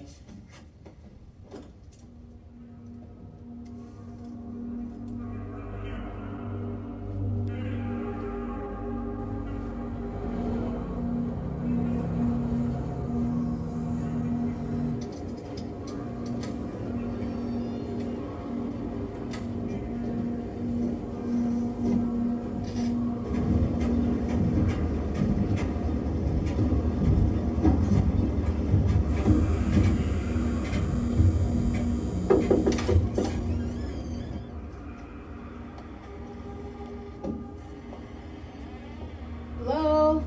Hello?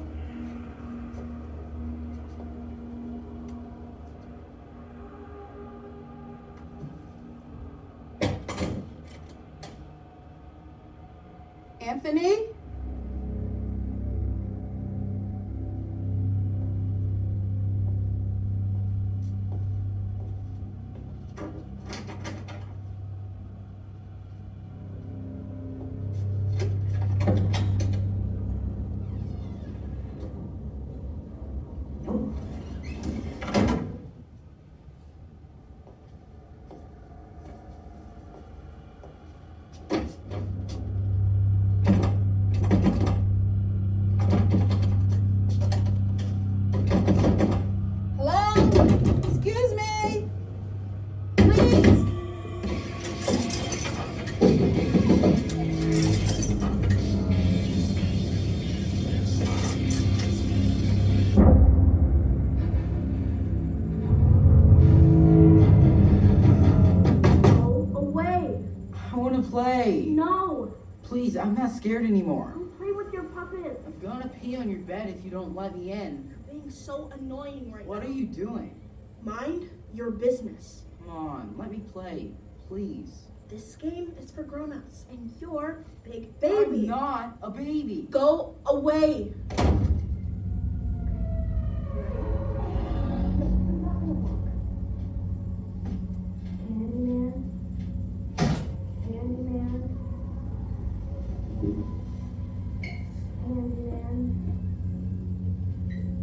Anthony? Hello? Excuse me? Please? Go away. I want to play. No. Please, I'm not scared anymore. Don't play with your puppet. I'm gonna pee on your bed if you don't let me in. You're being so annoying right What now. are you doing? Mind your business. Come on, let me play, please. This game is for grown-ups, and you're big I'm baby. not a baby. Go away. Candyman. Candyman. Candyman.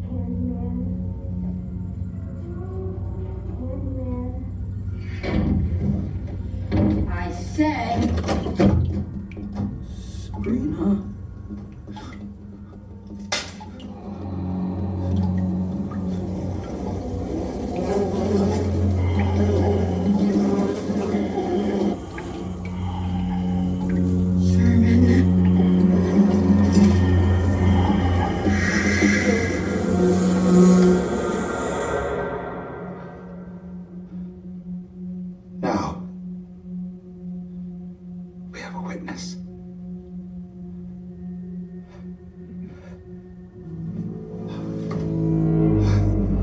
Candyman. Candyman. I said. Sabrina? Now, we have a witness.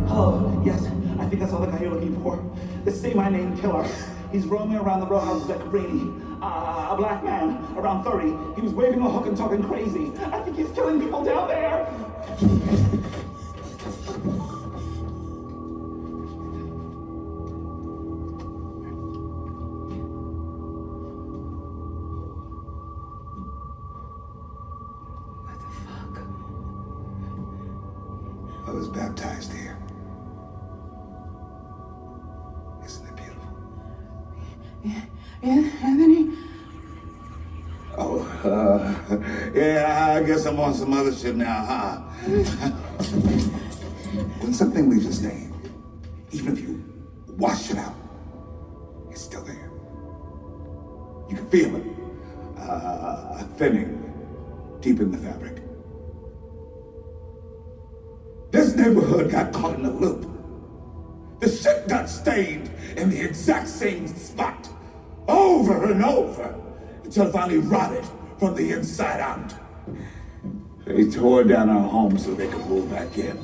Hello, yes, I think I saw the guy you're looking for. The Say My Name killer. He's roaming around the row houses at Cabrini. A black man, around 30. He was waving a hook and talking crazy. I think he's killing people down there. I was baptized here. Isn't it beautiful? Anthony? Oh, yeah, I guess I'm on some other shit now, huh? When something leaves a stain, even if you wash it out, it's still there. You can feel it. A thinning deep in the fabric. This neighborhood got caught in a loop. The shit got stained in the exact same spot, over and over, until it finally rotted from the inside out. They tore down our home so they could move back in.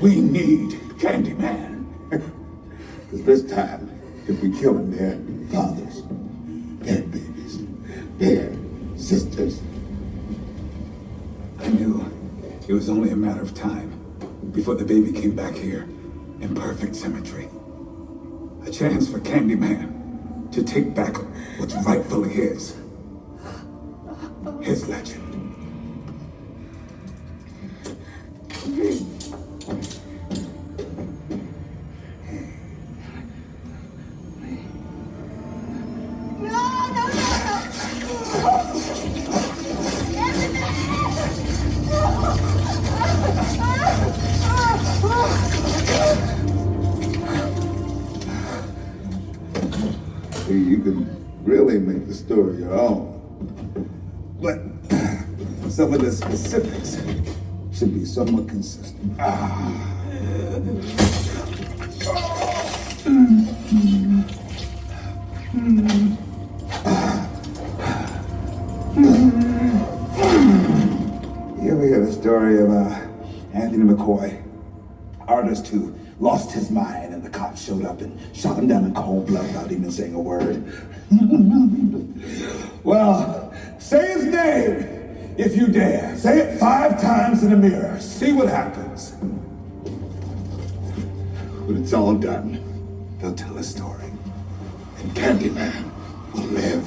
We need Candyman. Because this time, If we kill them, their fathers, their babies, their sisters. I knew it was only a matter of time before the baby came back here in perfect symmetry. A chance for Candyman to take back what's rightfully his. His legend. You can really make the story your own. But some of the specifics should be somewhat consistent. You ever hear the story of Anthony McCoy, artist who lost his mind and the cops showed up and shot him down in cold blood without even saying a word? Well, say his name if you dare. Say it 5 times in the mirror. See what happens. When it's all done, they'll tell a story. And Candyman will live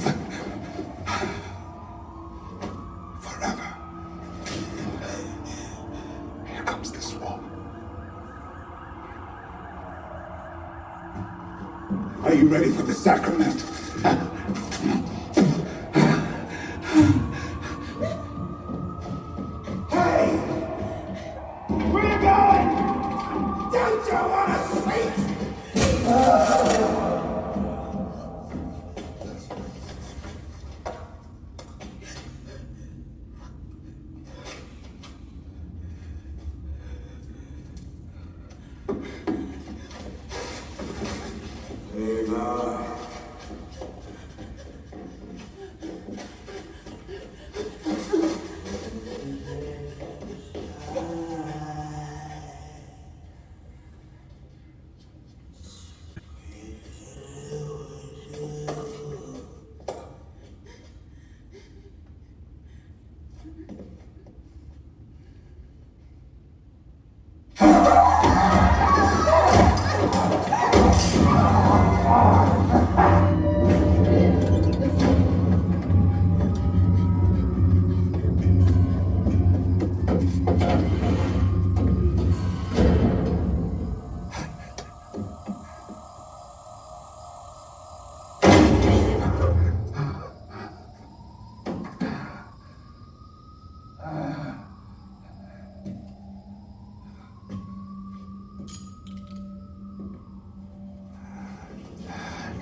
forever. Here comes the swamp. Are you ready for the sacrament? Hey! Where you going? Don't you want to sleep?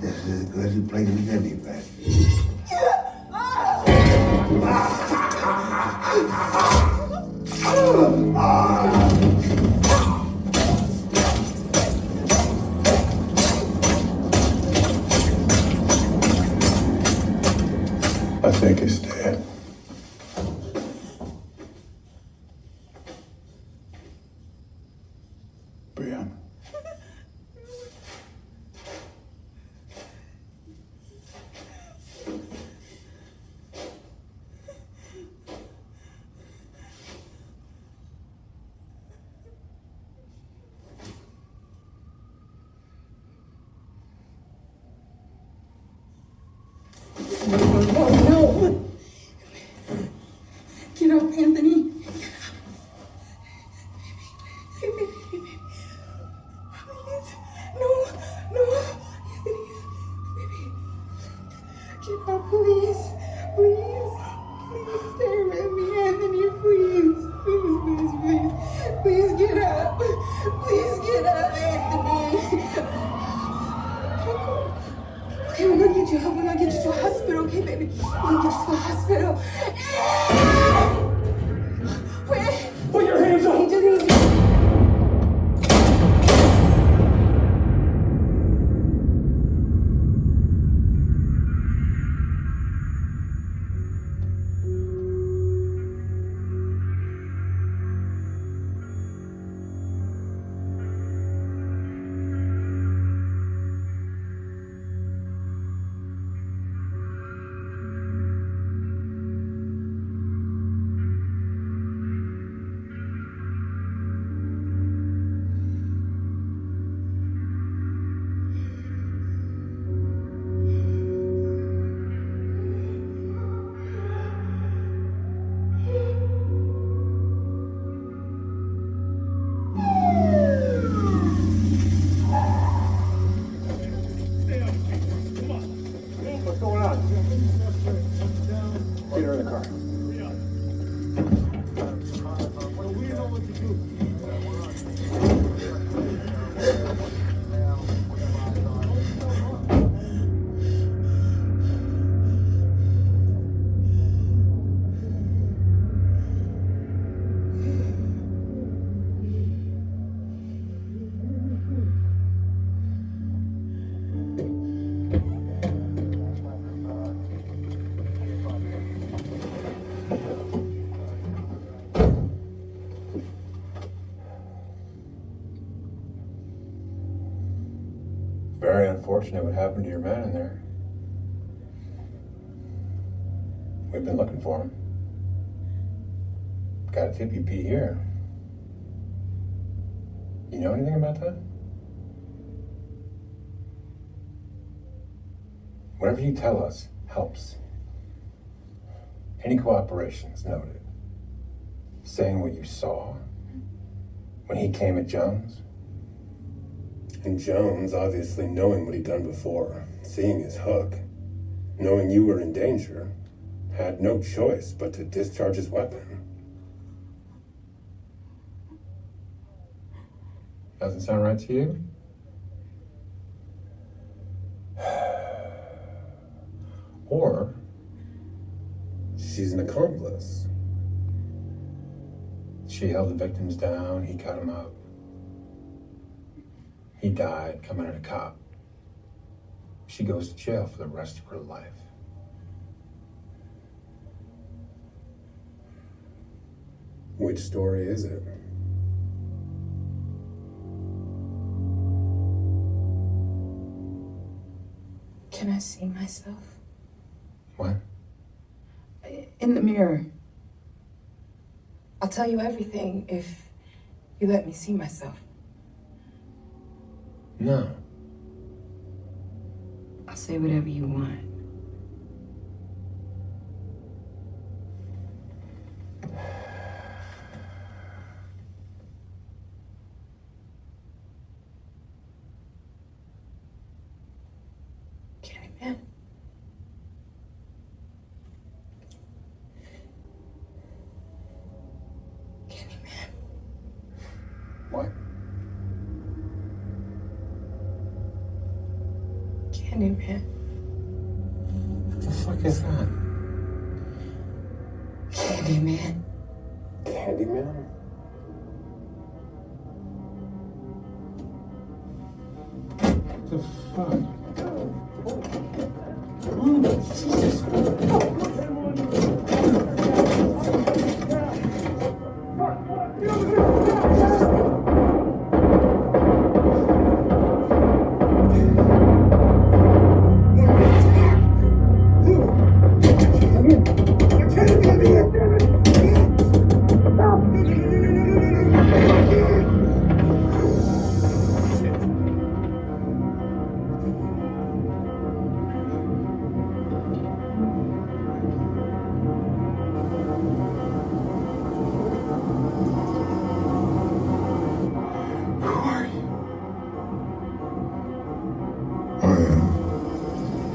This is as good a place as anywhere. I think it's dead. Brianna. No! Get up, Anthony. No, no. Get up, please. Please. Please stay with me, Anthony, please. Please get up. Please get up, Anthony. Okay, we're gonna get you help. We're gonna get you to a hospital, okay, baby? We're gonna get you to a hospital. Where? Put your hands up! He just needs you. the car. Very unfortunate what happened to your man in there. We've been looking for him. Got a tip you Pete here. You know anything about that? Whatever you tell us helps. Any cooperation is noted. Saying what you saw when he came at Jones. And Jones, obviously knowing what he'd done before, seeing his hook, knowing you were in danger, had no choice but to discharge his weapon. Doesn't sound right to you? Or she's an accomplice. She held the victims down, he cut them up. He died coming at a cop. She goes to jail for the rest of her life. Which story is it? Can I see myself? What? In the mirror. I'll tell you everything if you let me see myself. No. I'll say whatever you want. Candyman. Candyman. What? Candyman. What the fuck is that? Candyman. Candyman? What the fuck?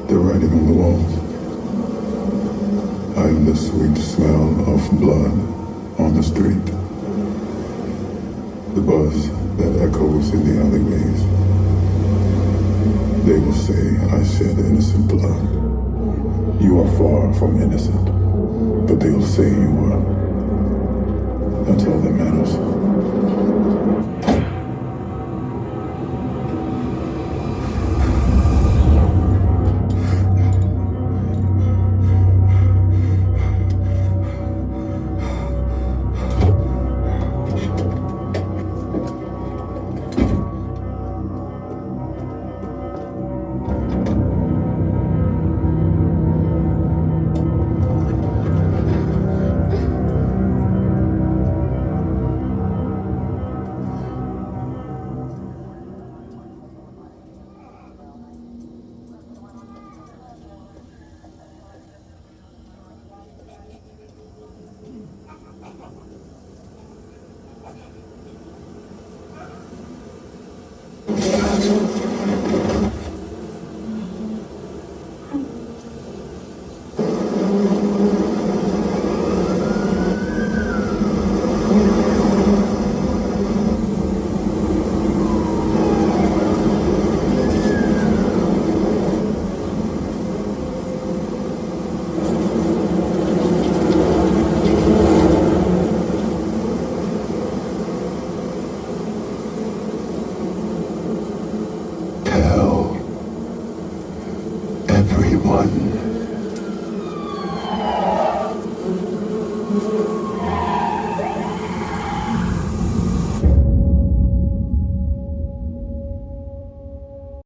The writing on the walls. I am the sweet smell of blood on the street. The buzz that echoes in the alleyways. They will say I shed innocent blood. You are far from innocent, but they'll say you were. That's all that matters. 3-1.